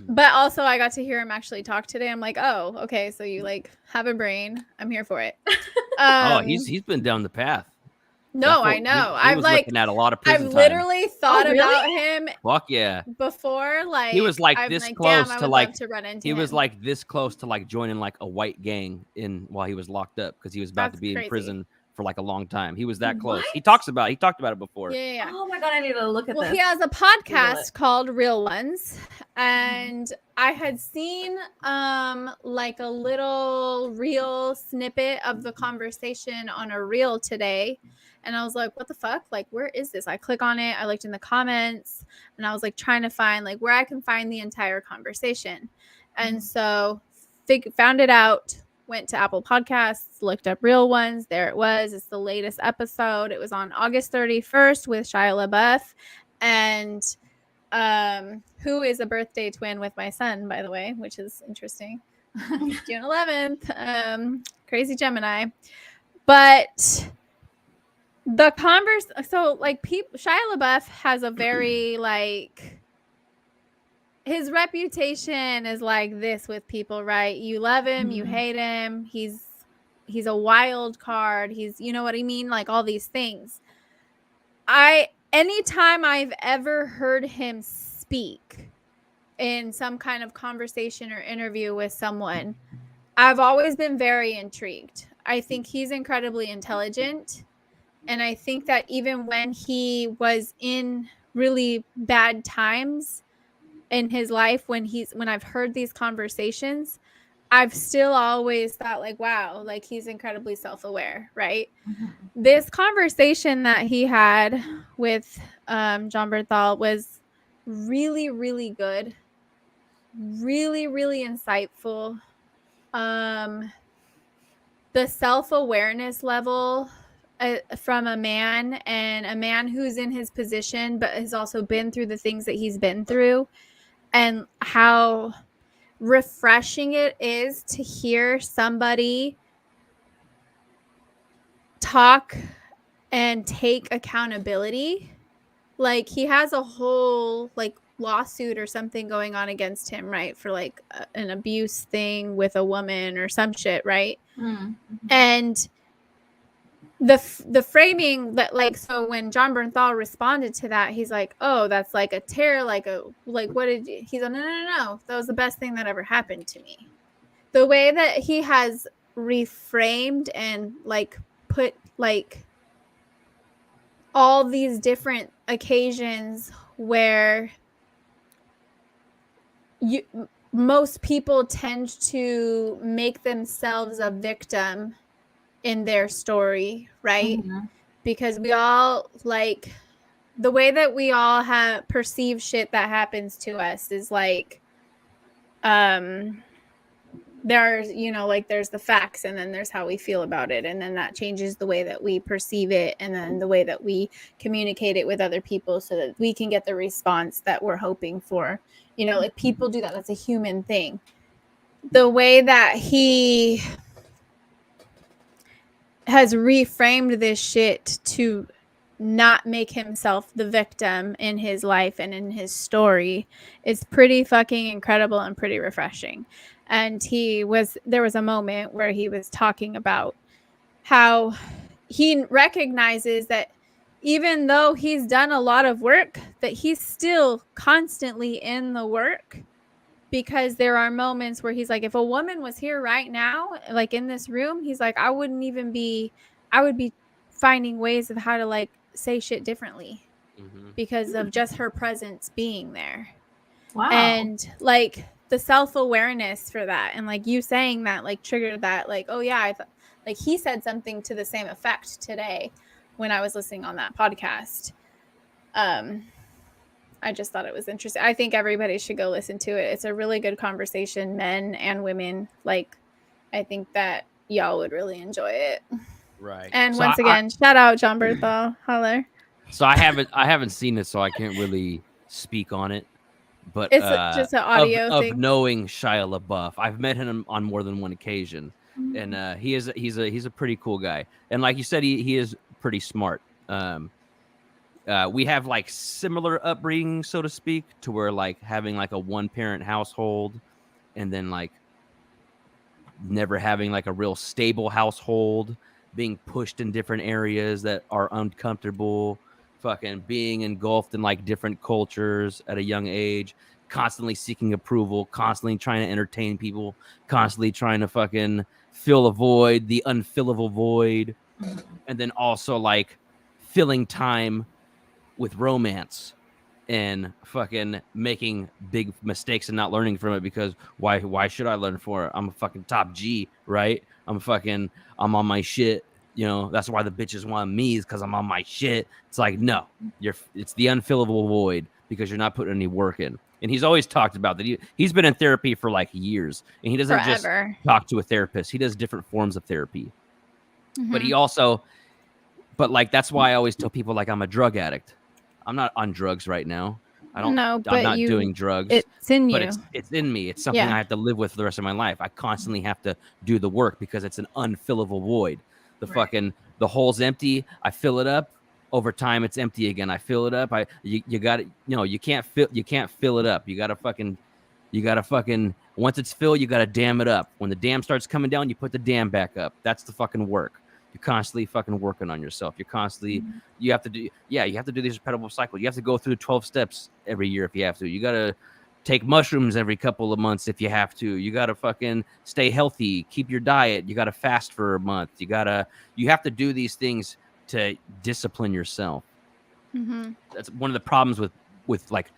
But also I got to hear him actually talk today. I'm like, oh, okay, so you like have a brain. I'm here for it. Oh, he's been down the path. no, I He- know. He I've was like looking at a lot of I've prison time. literally thought Oh, really? about him Fuck yeah. before. Like He was like I'm this damn, close I to would like love to run into he was him. like this close to like joining like a white gang while he was locked up because he was about That's to be crazy. in prison for like a long time. He was that close. What? He talked about it before. yeah. Oh my god, I need to look at Well, this. he has a podcast called Real Ones, and I had seen like a little reel snippet of the conversation on a reel today, and I was like, what the fuck? Like, where is this? I click on it, I looked in the comments, and I was like trying to find like where I can find the entire conversation. And so found it out, went to Apple Podcasts, looked up Real Ones. There it was. It's the latest episode. It was on August 31st with Shia LaBeouf, and who is a birthday twin with my son, by the way, which is interesting. June 11th. Crazy Gemini. But the so like Shia LaBeouf has a very like, his reputation is like this with people, right? You love him, you hate him. He's a wild card. He's, you know what I mean? Like all these things. Anytime I've ever heard him speak in some kind of conversation or interview with someone, I've always been very intrigued. I think he's incredibly intelligent. And I think that even when he was in really bad times in his life, when I've heard these conversations, I've still always thought like, wow, like he's incredibly self-aware, right? This conversation that he had with Jon Bernthal was really, really good. Really, really insightful. The self-awareness level from a man, and a man who's in his position but has also been through the things that he's been through, and how refreshing it is to hear somebody talk and take accountability. Like he has a whole like lawsuit or something going on against him, right, for like an abuse thing with a woman or some shit, right? And the framing that, like, so when Jon Bernthal responded to that, he's like, oh, that's like a tear, like what did you, he's like, no, that was the best thing that ever happened to me. The way that he has reframed and like put like all these different occasions where most people tend to make themselves a victim in their story, right? Because we all, like, the way that we all have perceived shit that happens to us is like, there's, you know, like there's the facts, and then there's how we feel about it, and then that changes the way that we perceive it, and then the way that we communicate it with other people so that we can get the response that we're hoping for. You know, like people do that. That's a human thing. The way that he has reframed this shit to not make himself the victim in his life and in his story is pretty fucking incredible and pretty refreshing. And there was a moment where he was talking about how he recognizes that even though he's done a lot of work, that he's still constantly in the work, because there are moments where he's like, if a woman was here right now, like in this room, he's like, I would be finding ways of how to like say shit differently because of just her presence being there. Wow. And like the self-awareness for that, and like you saying that like triggered that, like, oh yeah, I thought, like he said something to the same effect today when I was listening on that podcast. I just thought it was interesting. I think everybody should go listen to it. It's a really good conversation, men and women. Like, I think that y'all would really enjoy it. Right. And so once again, shout out Jon Bernthal. Holler. So I haven't seen it, so I can't really speak on it. But it's just an audio thing. Of knowing Shia LaBeouf, I've met him on more than one occasion, and he's a pretty cool guy. And like you said, he is pretty smart. We have like similar upbringing, so to speak, to where like having like a one-parent household, and then like never having like a real stable household, being pushed in different areas that are uncomfortable, fucking being engulfed in like different cultures at a young age, constantly seeking approval, constantly trying to entertain people, constantly trying to fucking fill a void, the unfillable void, and then also like filling time with romance and fucking making big mistakes and not learning from it, because why should I learn from it? I'm a fucking top G, right? I'm on my shit, you know. That's why the bitches want me, is because I'm on my shit. It's like, no, it's the unfillable void because you're not putting any work in. And he's always talked about that. He's been in therapy for like years, and he doesn't just Forever. talk to a therapist. He does different forms of therapy. But Mhm. he also, but like, that's why I always tell people, like, I'm a drug addict. I'm not on drugs right now. No, but I'm not doing drugs. It's in but you. it's in me. It's something Yeah. I have to live with for the rest of my life. I constantly have to do the work because it's an unfillable void. The hole's empty. I fill it up. Over time, it's empty again. I fill it up. You got to, you can't fill it up. You gotta fucking once it's filled, you gotta dam it up. When the dam starts coming down, you put the dam back up. That's the fucking work. You're constantly fucking working on yourself. You're constantly, you have to do these repetitive cycles. You have to go through 12 steps every year if you have to. You got to take mushrooms every couple of months if you have to. You got to fucking stay healthy, keep your diet. You got to fast for a month. You have to do these things to discipline yourself. Mhm. That's one of the problems with like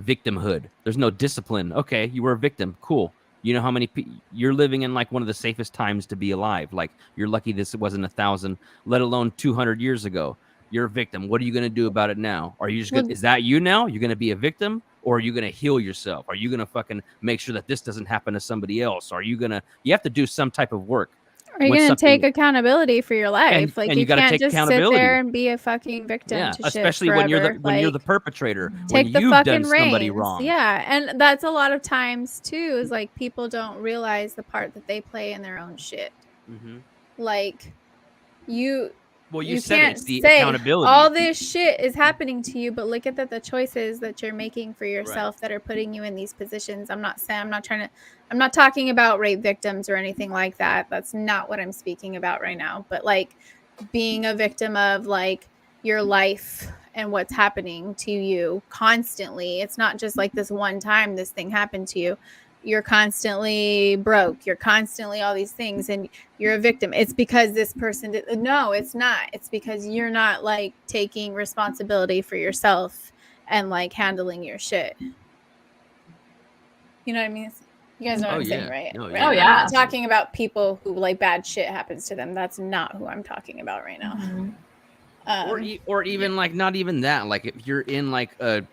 victimhood. There's no discipline. Okay, you were a victim. Cool. You know how many you're living in like one of the safest times to be alive. Like, you're lucky this wasn't 1,000, let alone 200 years ago. You're a victim. What are you going to do about it now? Are you just gonna, is that you now? You're going to be a victim, or are you going to heal yourself? Are you going to fucking make sure that this doesn't happen to somebody else? You have to do some type of work. Are you when going to something- take accountability for your life? and you you gotta can't take just sit accountability. there and be a fucking victim Yeah, to shit especially when you're forever. when you're the perpetrator. Take when the you've fucking done somebody reins. wrong. Yeah, and that's a lot of times too, is like people don't realize the part that they play in their own shit. Mhm. Like, you Well, you said can't it's the say accountability. all this shit is happening to you, but look at the choices that you're making for yourself that are putting you in these positions. I'm not talking about rape victims or anything like that. That's not what I'm speaking about right now. But like, being a victim of like your life and what's happening to you constantly. It's not just like this one time this thing happened to you. You're constantly broke. You're constantly all these things, and you're a victim. It's because this person did. No, it's not. It's because you're not like taking responsibility for yourself and like handling your shit. You know what I mean? You guys know what Oh, I'm saying, yeah. right? Oh, Right? yeah. Oh, I'm yeah. not talking about people who like bad shit happens to them. That's not who I'm talking about right now. Or even like, not even that. Like, if you're in like a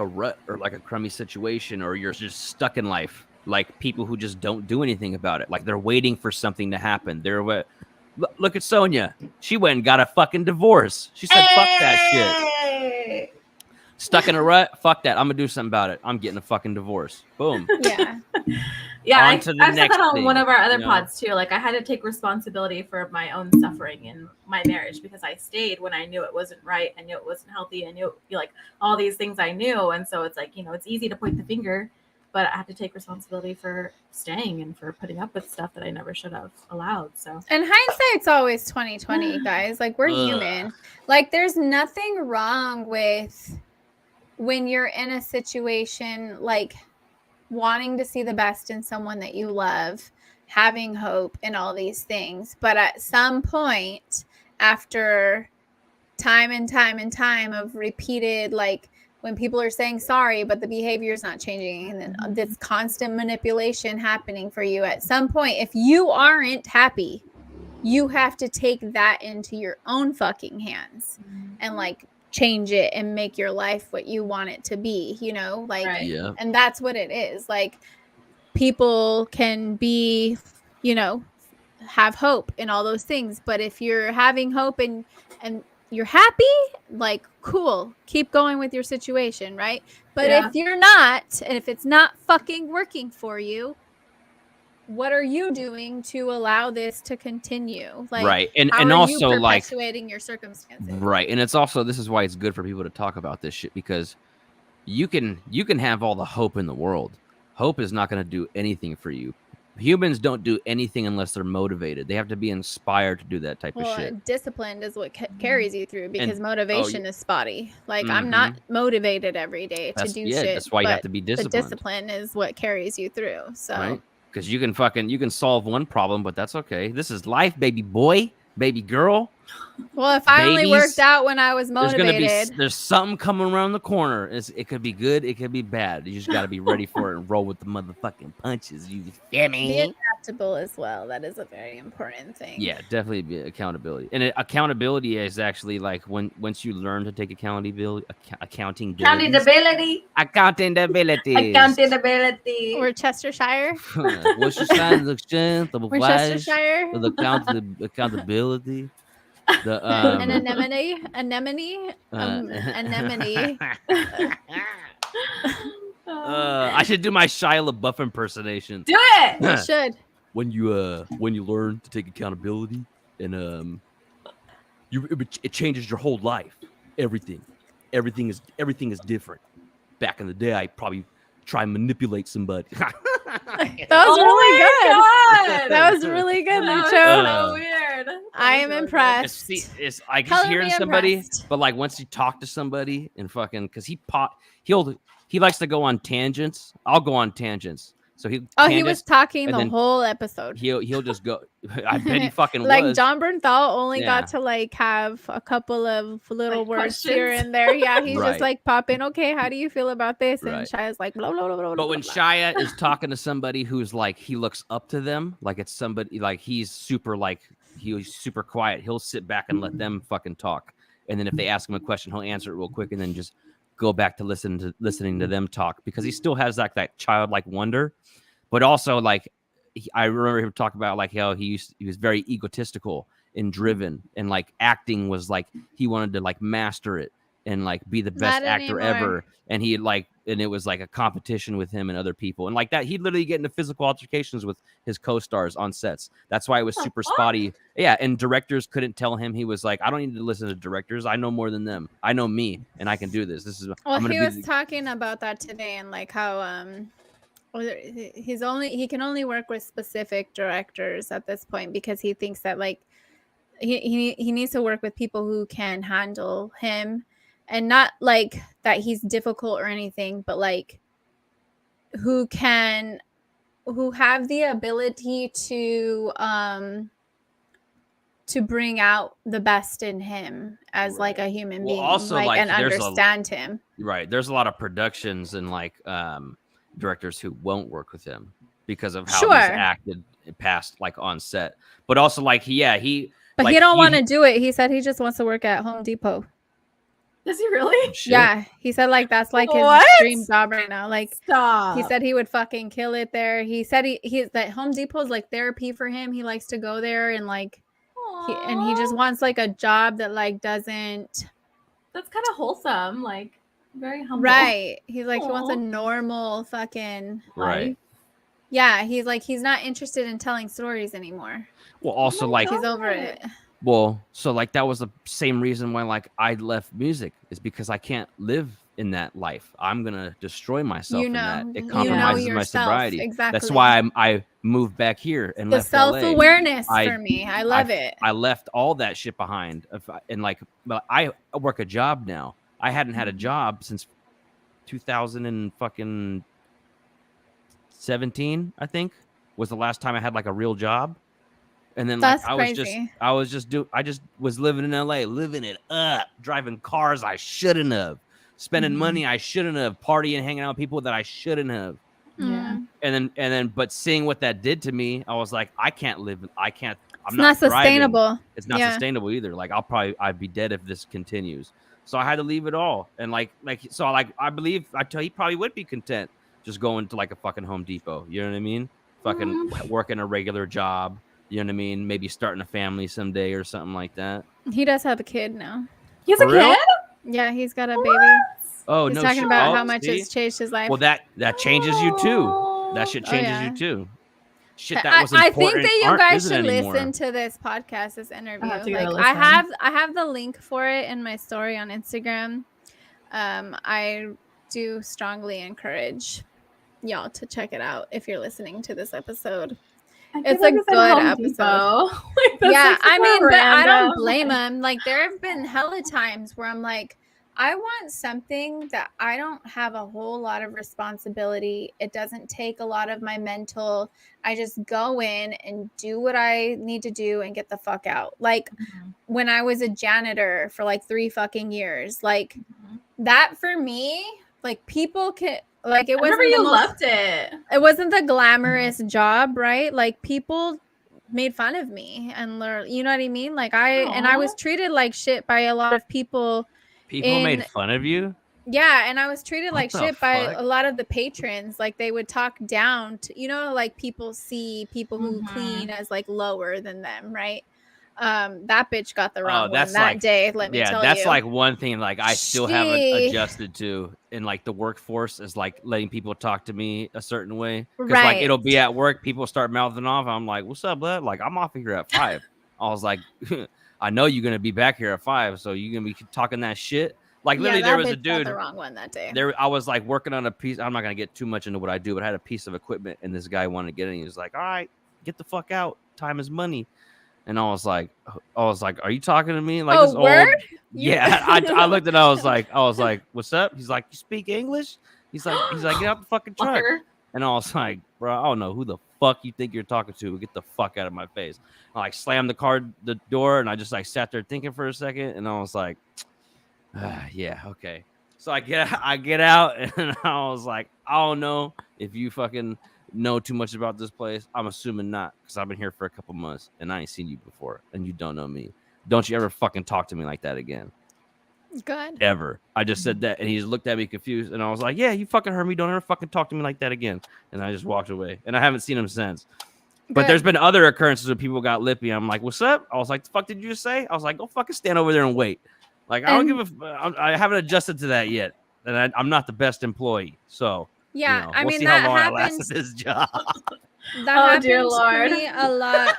rut or like a crummy situation, or you're just stuck in life, like people who just don't do anything about it. Like, they're waiting for something to happen. Look at Sonia. She went and got a fucking divorce. She said, "Fuck that shit." Stuck in a rut. Fuck that. I'm gonna do something about it. I'm getting a fucking divorce. Boom. Yeah. Yeah, On I've to the said next that on thing, one of our other you know? pods too. Like, I had to take responsibility for my own suffering in my marriage because I stayed when I knew it wasn't right. I knew it wasn't healthy. I knew like all these things I knew. And so it's like, it's easy to point the finger, but I had to take responsibility for staying and for putting up with stuff that I never should have allowed. So And hindsight's always 2020, guys. Like, we're human. Like, there's nothing wrong with when you're in a situation like wanting to see the best in someone that you love, having hope and all these things. But at some point, after time and time and time of repeated, like, when people are saying sorry, but the behavior is not changing, and then this constant manipulation happening for you, at some point, if you aren't happy, you have to take that into your own fucking hands and like change it and make your life what you want it to be, like, Right. Yeah. and that's what it is. Like, people can be, have hope and all those things, but if you're having hope and you're happy, like, cool, keep going with your situation, right? But Yeah. if you're not, and if it's not fucking working for you, what are you doing to allow this to continue? Like, Right. And how are also, you like, perpetuating your circumstances? right. And it's also, this is why it's good for people to talk about this shit, because you can have all the hope in the world. Hope is not going to do anything for you. Humans don't do anything unless they're motivated. They have to be inspired to do that type of shit. Disciplined is what carries you through, because motivation is spotty. Like, I'm not motivated every day to do shit. That's why you have to be The disciplined. discipline is what carries you through. So, Right? Because you can solve one problem, but that's okay. This is life, baby boy, baby girl. well, if I only Babies, worked out when I was motivated, There's something coming around the corner. It could be good, it could be bad. You just got to be ready for it and roll with the motherfucking punches. You feel me? being accountable as well. That is a very important thing. Yeah, definitely be accountability. And accountability is actually like once you learn to take accountability, accounting Accountability. accountability. We're Chestershire. What's your sign of strength of We're Chestershire. the accountability? The An anemone. Anemone. Anemone. I should do my Shia LaBeouf impersonation. Do it. You should. When you learn to take accountability and it changes your whole life. Everything is different. Back in the day, I probably try and manipulate somebody. That was really good. God. That was really good, That was Lucho. so weird. That I was am really good. impressed. It's I just Color hearing me somebody, impressed. but like once you talk to somebody and fucking, because he likes to go on tangents. I'll go on tangents. So he Was talking and the then whole episode. he'll just go. I bet he fucking Like was. John Bernthal only Yeah. got to like have a couple of little Like words here questions? and there. Yeah, he's Right. just like popping. Okay, how do you feel about this? And Right. Shia's like blah blah blah blah. But blah, when blah. Shia is talking to somebody who's like he looks up to them, like it's somebody like he's super quiet. He'll sit back and let them fucking talk. And then if they ask him a question, he'll answer it real quick and then just go back to listening to them talk because he still has like that childlike wonder. But also like I remember him talk about like how he was very egotistical and driven and like acting was like he wanted to like master it and like be the best Not actor anymore. ever. And it was like a competition with him and other people. And like that, he'd literally get into physical altercations with his co-stars on sets. That's why it was super spotty. Yeah. And directors couldn't tell him. He was like, I don't need to listen to directors. I know more than them. I know me and I can do this. This is, Well, I'm going he to was be talking about that today and like how he can only work with specific directors at this point because he thinks that like he needs to work with people who can handle him and not like that he's difficult or anything, but like who have the ability to bring out the best in him as like a human Well, being, also, like, and there's understand him. right. There's a lot of productions and like directors who won't work with him because of how Sure. he's acted past like on set. But also like he But like, he don't want to do it. He said he just wants to work at Home Depot. Does he really? Shit. Yeah, he said like that's like his What? dream job right now. Like Stop. he said he would fucking kill it there. He said he's that Home Depot's like therapy for him. He likes to go there and like he just wants like a job that like doesn't That's kind of wholesome. Like very humble. right. He's like he wants a Aw. normal fucking Right. yeah. He's like he's not interested in telling stories anymore. Well, also my like God. He's over it. well, so like that was the same reason why like I left music is because I can't live in that life. I'm gonna destroy myself You in know, that. It you know compromises my yourself. sobriety. Exactly. That's why I moved back here and The left LA. self-awareness I- for me. I love it. I left all that shit behind. And like, but I work a job now. I hadn't had a job since 2000 and fucking 17, I think, was the last time I had like a real job. And then like That's I crazy. I just was living in LA, living it up, driving cars I shouldn't have, spending Mm-hmm. money I shouldn't have, partying, hanging out with people that I shouldn't have. Yeah. Mm. And then but seeing what that did to me, I was like, I'm It's not not thriving. sustainable. It's not Yeah. sustainable either. Like I'd be dead if this continues. So I had to leave it all. And I believe he probably would be content just going to like a fucking Home Depot. You know what I mean? Fucking working a regular job. You know what I mean? Maybe starting a family someday or something like that. He does have a kid now. He has a For real? kid? Yeah, he's got a baby. Oh He's no! talking shit. about Oh, how much see? it's changed his life. Well, that changes you too. That shit Oh, changes yeah. you too. Shit, that was I important. think that you aren't- guys isn't should anymore. listen to this podcast, this interview. have to give it a Like listen. I have the link for it in my story on Instagram. I do strongly encourage y'all to check it out if you're listening to this episode. I It's feel like a you said good Home episode. Depot. Like, that's, Yeah, like, I super mean, but I don't random. blame him. Like there have been hella times where I'm like, I want something that I don't have a whole lot of responsibility. It doesn't take a lot of my mental. I just go in and do what I need to do and get the fuck out. Like Mhm. when I was a janitor for like 3 fucking years, like Mhm. that for me, like people can Like it I remember wasn't you the most, loved it. it wasn't the glamorous job, right? Like people made fun of me and learn, you know what I mean? Like I was Aw. treated like shit by a lot of people People made in fun of you. yeah, and I was treated What like the shit by fuck? a lot of the patrons. Like they would talk down to, like people see people who Mhm. clean as like lower than them, right? That bitch got the Oh, wrong one that's that like, day, let me yeah, tell that's you. like one thing like I still haven't She adjusted to in like the workforce is like letting people talk to me a certain way. Because like right. it'll be at work, people start mouthing off. I'm like, "What's up, bud? Like I'm off of here at 5." I was like, "I know you're gonna be back here at 5, so you're gonna be talking that shit." Like Yeah, literally, there that was a bitch got the dude wrong one that day. there. I was like working on a piece. I'm not gonna get too much into what I do, but I had a piece of equipment, and this guy wanted to get in. He was like, "All right, get the fuck out. Time is money." And I was like, "Are you talking to me?" Like Oh, this old, word? You- yeah. I looked at, it, I was like, "What's up?" He's like, "You speak English?" He's like, "Get out the fucking truck." Fucker. And I was like, "Bro, I don't know who the fuck you think you're talking to. Get the fuck out of my face." I like slammed the door, and I just like sat there thinking for a second, and I was like, "Yeah, okay." So I get out, and I was like, "I don't know if you fucking know too much about this place. I'm assuming not, because I've been here for a couple months and I ain't seen you before, and you don't know me. Don't you ever fucking talk to me like that again, Good. ever." I just said that, and he just looked at me confused, and I was like, "Yeah, you fucking heard me. Don't ever fucking talk to me like that again." And I just walked away, and I haven't seen him since. But there's been other occurrences where people got lippy. I'm like, "What's up?" I was like, "The fuck did you just say?" I was like, "Go fucking stand over there and wait." Like, I don't give I haven't adjusted to that yet, and I'm not the best employee. So, Yeah, I we'll mean see how that long I last happens. at this job. That Oh, happened dear to Lord. me a lot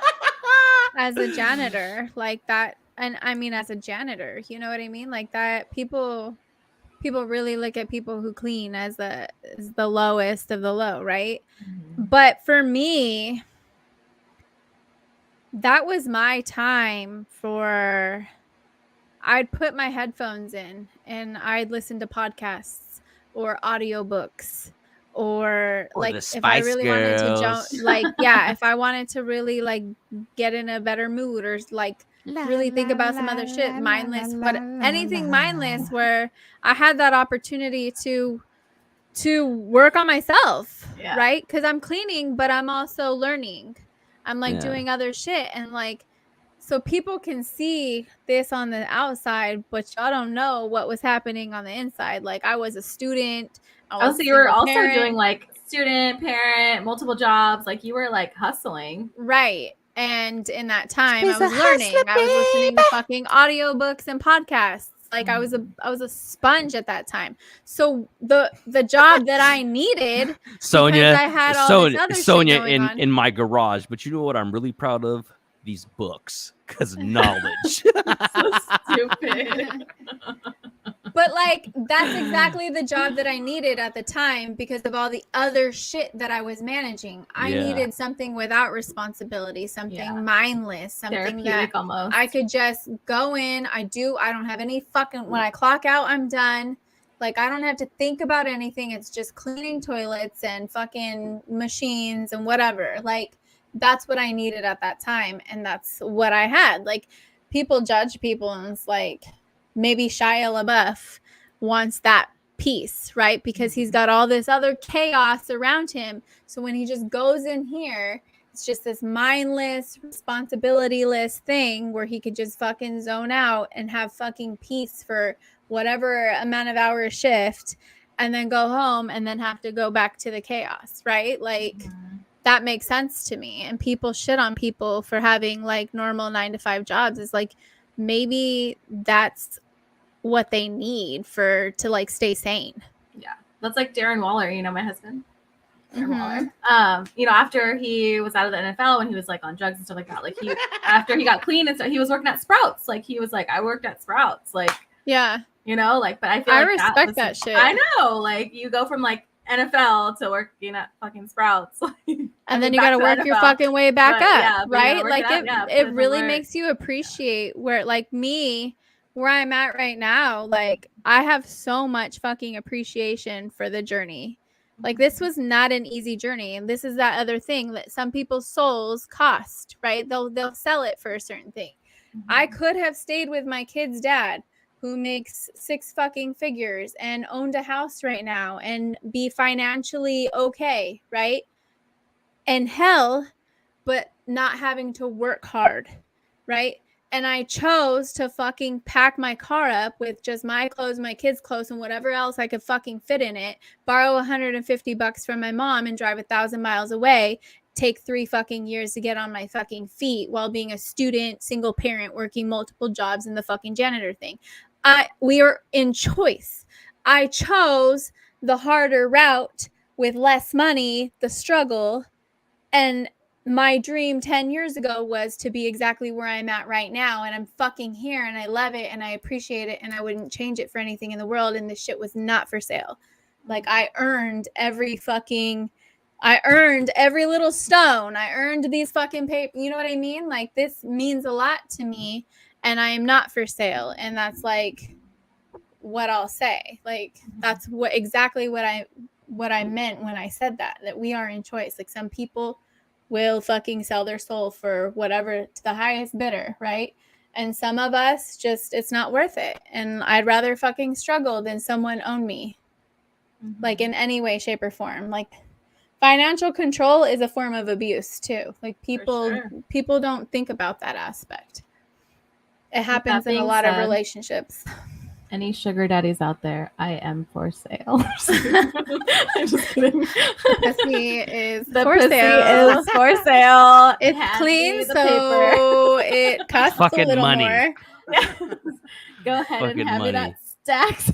as a janitor, like that. And I mean, as a janitor, you know what I mean? Like that people really look at people who clean as the lowest of the low, right? But for me, that was my time for I'd put my headphones in and I'd listen to podcasts or audiobooks or Or like the if I Spice really wanted to jump Girls. like yeah, if I wanted to really like get in a better mood or like really think about some other shit, mindless, what anything mindless where I had that opportunity to work on myself, Yeah. right? Because I'm cleaning, but I'm also learning. I'm like Yeah. doing other shit and like so people can see this on the outside, but y'all don't know what was happening on the inside. Like I was a student. I was Oh, so you were single also parent. doing like student, parent, multiple jobs. Like you were like hustling. Right. And in that time She's I was a learning. hustler, I was listening to baby. fucking audiobooks and podcasts. Like I was a sponge at that time. So the job that I needed Sonia, because I had all this other shit Sonia going on. in my garage. But you know what I'm really proud of? These books, because knowledge. So stupid. But like that's exactly the job that I needed at the time because of all the other shit that I was managing. I Yeah. needed something without responsibility, something Yeah. mindless, something that Therapeutic almost. I could just go in. I don't have any fucking when I clock out, I'm done. Like I don't have to think about anything. It's just cleaning toilets and fucking machines and whatever. Like that's what I needed at that time. And that's what I had. Like people judge people and it's like maybe Shia LaBeouf wants that peace, right? Because he's got all this other chaos around him. So when he just goes in here, it's just this mindless, responsibility-less thing where he could just fucking zone out and have fucking peace for whatever amount of hour shift and then go home and then have to go back to the chaos, right? Like that makes sense to me. And people shit on people for having like normal 9-to-5 jobs. It's like maybe that's what they need to like stay sane. That's like Darren Waller, my husband. Darren Mhm. Waller. After he was out of the NFL when he was like on drugs and stuff like that, like he after he got clean and stuff, he was working at Sprouts. Like he was like, I worked at Sprouts. Like, Yeah. like, but I feel I like respect that shit. I know. Like you go from like NFL to working at fucking Sprouts. And then you got to work your fucking way back But, up, yeah, but you right? gotta work Like it out, put it in really work. makes you appreciate where like me where I'm at right now. Like I have so much fucking appreciation for the journey. Like this was not an easy journey, and this is that other thing that some people's souls cost, right? They'll sell it for a certain thing. I could have stayed with my kid's dad who makes 6 fucking figures and owned a house right now and be financially okay, right? And hell, but not having to work hard, right? And I chose to fucking pack my car up with just my clothes, my kids' clothes, and whatever else I could fucking fit in it, borrow $150 from my mom and drive 1,000 miles away, take 3 fucking years to get on my fucking feet while being a student, single parent, working multiple jobs in the fucking janitor thing. We are in choice. I chose the harder route with less money, the struggle, and my dream 10 years ago was to be exactly where I'm at right now. And I'm fucking here and I love it and I appreciate it and I wouldn't change it for anything in the world. And this shit was not for sale. Like I earned every little stone. I earned these fucking paper. You know what I mean? Like this means a lot to me and I am not for sale. And that's like what I'll say. Like that's exactly what I meant when I said that we are in choice. Like some people will fucking sell their soul for whatever to the highest bidder, right? And some of us just, it's not worth it. And I'd rather fucking struggle than someone own me, like in any way, shape, or form. Like financial control is a form of abuse too. Like people don't think about that aspect. It happens in a lot of relationships. Any sugar daddies out there, I am for sale. I'm just kidding. The pussy is The for pussy sale. is for sale. It's Hand clean, me the so it costs a Fucking little money. more. Go ahead Fucking and hand me money. that stacks.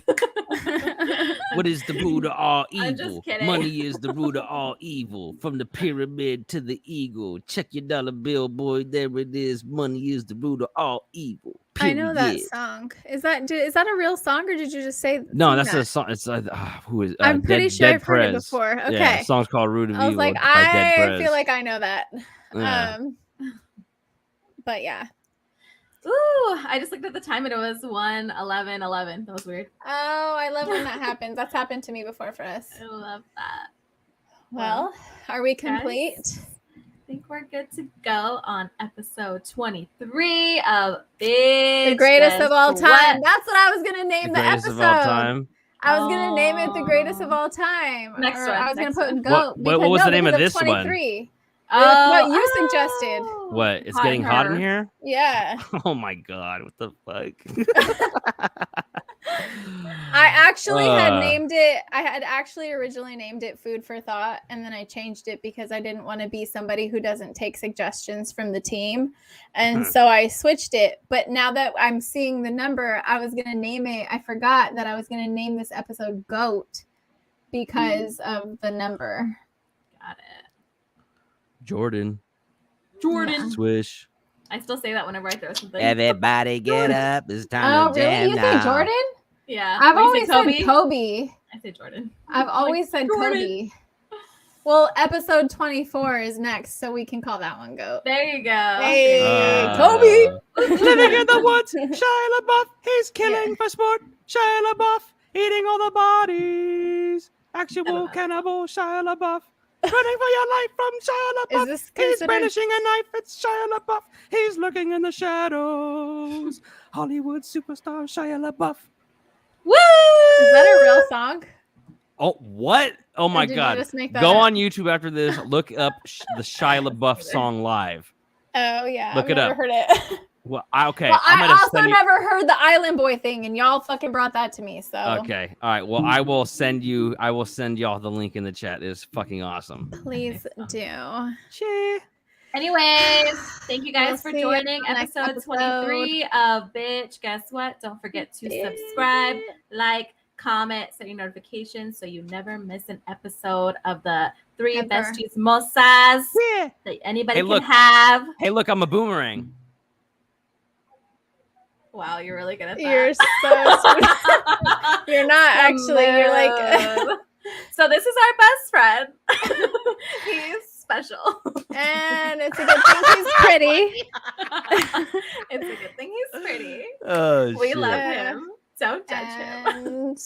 What is the root of all I'm just evil? kidding. Money is the root of all evil. From the pyramid to the eagle. Check your dollar bill, boy. There it is. Money is the root of all evil. I know that Period. song. Is that a real song or did you just say? No, sing that's that? a song. It's who is? I'm pretty sure I've heard it Prez. before. Okay. Yeah, the song's called "Root of I was Evil" like, by Dead I Prez. feel like I know that. Yeah. But yeah. Ooh, I just looked at the time and it was 1:11:11. That was weird. Oh, I love when that happens. That's happened to me before for us. I love that. Well, are we complete? I think we're good to go on episode 23 of Bitch The greatest Guess of all What? time. That's what I was gonna name The the greatest episode. of all time. I was gonna name it the greatest of all time. Next Or one, I was next gonna put one. goat. What was the name of because this one? 23. Oh, What you suggested. What? It's getting hot in her. here. Yeah. Oh my god! What the fuck? I actually had Uh. named it. I had actually originally named it Food for Thought, and then I changed it because I didn't want to be somebody who doesn't take suggestions from the team, and so I switched it. But now that I'm seeing the number, I was gonna name it. I forgot that I was gonna name this episode Goat because of the number. Got it. Jordan. Jordan. Swish. I still say that whenever I throw something. Everybody get up. It's time Oh, to really? jam You say now. Jordan? Yeah. I've What, you always say Kobe? said Kobe. I say Jordan. I've always said Jordan. Kobe. Well, episode 24 is next, so we can call that one Goat. There you go. Hey, Kobe. Living in the woods. Shia LaBeouf. He's killing for sport. Shia LaBeouf. Eating all the bodies. Actual LaBeouf. cannibal Shia LaBeouf. Running for your life from Shia Is LaBeouf. this He's considered? brandishing a knife. It's Shia LaBeouf. He's looking in the shadows. Hollywood superstar Shia LaBeouf. Woo! Is that a real song? Oh, what? Oh my did you God. just make that Go up? on YouTube after this. Look up the Shia LaBeouf song live. Oh yeah, Look I've it never up. heard it. Well, Well, I'm I gonna also send you. never heard the Island Boy thing, and y'all fucking brought that to me. So Okay. All right. Well, I will send y'all the link in the chat. It's fucking awesome. please do. Cheers. Anyways, thank you guys We'll for see you joining on the next episode 23 of Bitch Guess What? Don't forget to subscribe, like, comment, set your notifications so you never miss an episode of the three Ever. best chismosas Yeah. that anybody Hey, can look. have. Hey, look, I'm a boomerang. Wow, you're really good at that. You're so sweet. You're not actually. You're like, Smooth. So this is our best friend. He's special. and it's a good thing he's pretty. It's a good thing he's pretty. Oh, We shit. love Yeah. him. Don't judge him. And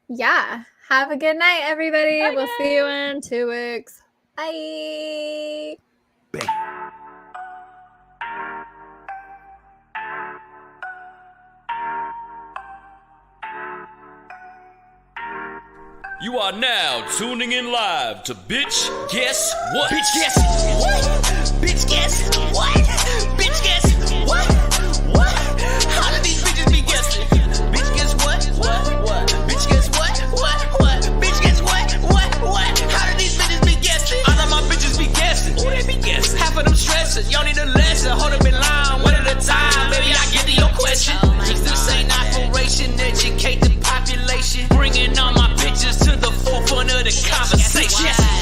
yeah, have a good night, everybody. Bye, We'll see you in 2 weeks. Bye. You are now tuning in live to Bitch Guess What? Bitch guess what? Bitch guess what? Bitch guess what? What? How do these bitches be guessing? Bitch guess what? What? Bitch guess what? What? Bitch guess what? What? How do these bitches be guessing? All of my bitches be guessing. Who they be guessing? Half of them stressing. Y'all need a lesson. Hold up in line, one at a time. Baby, I get to your question. This ain't operation. Educate the population. Bringing all my bitches to the forefront of the conversation.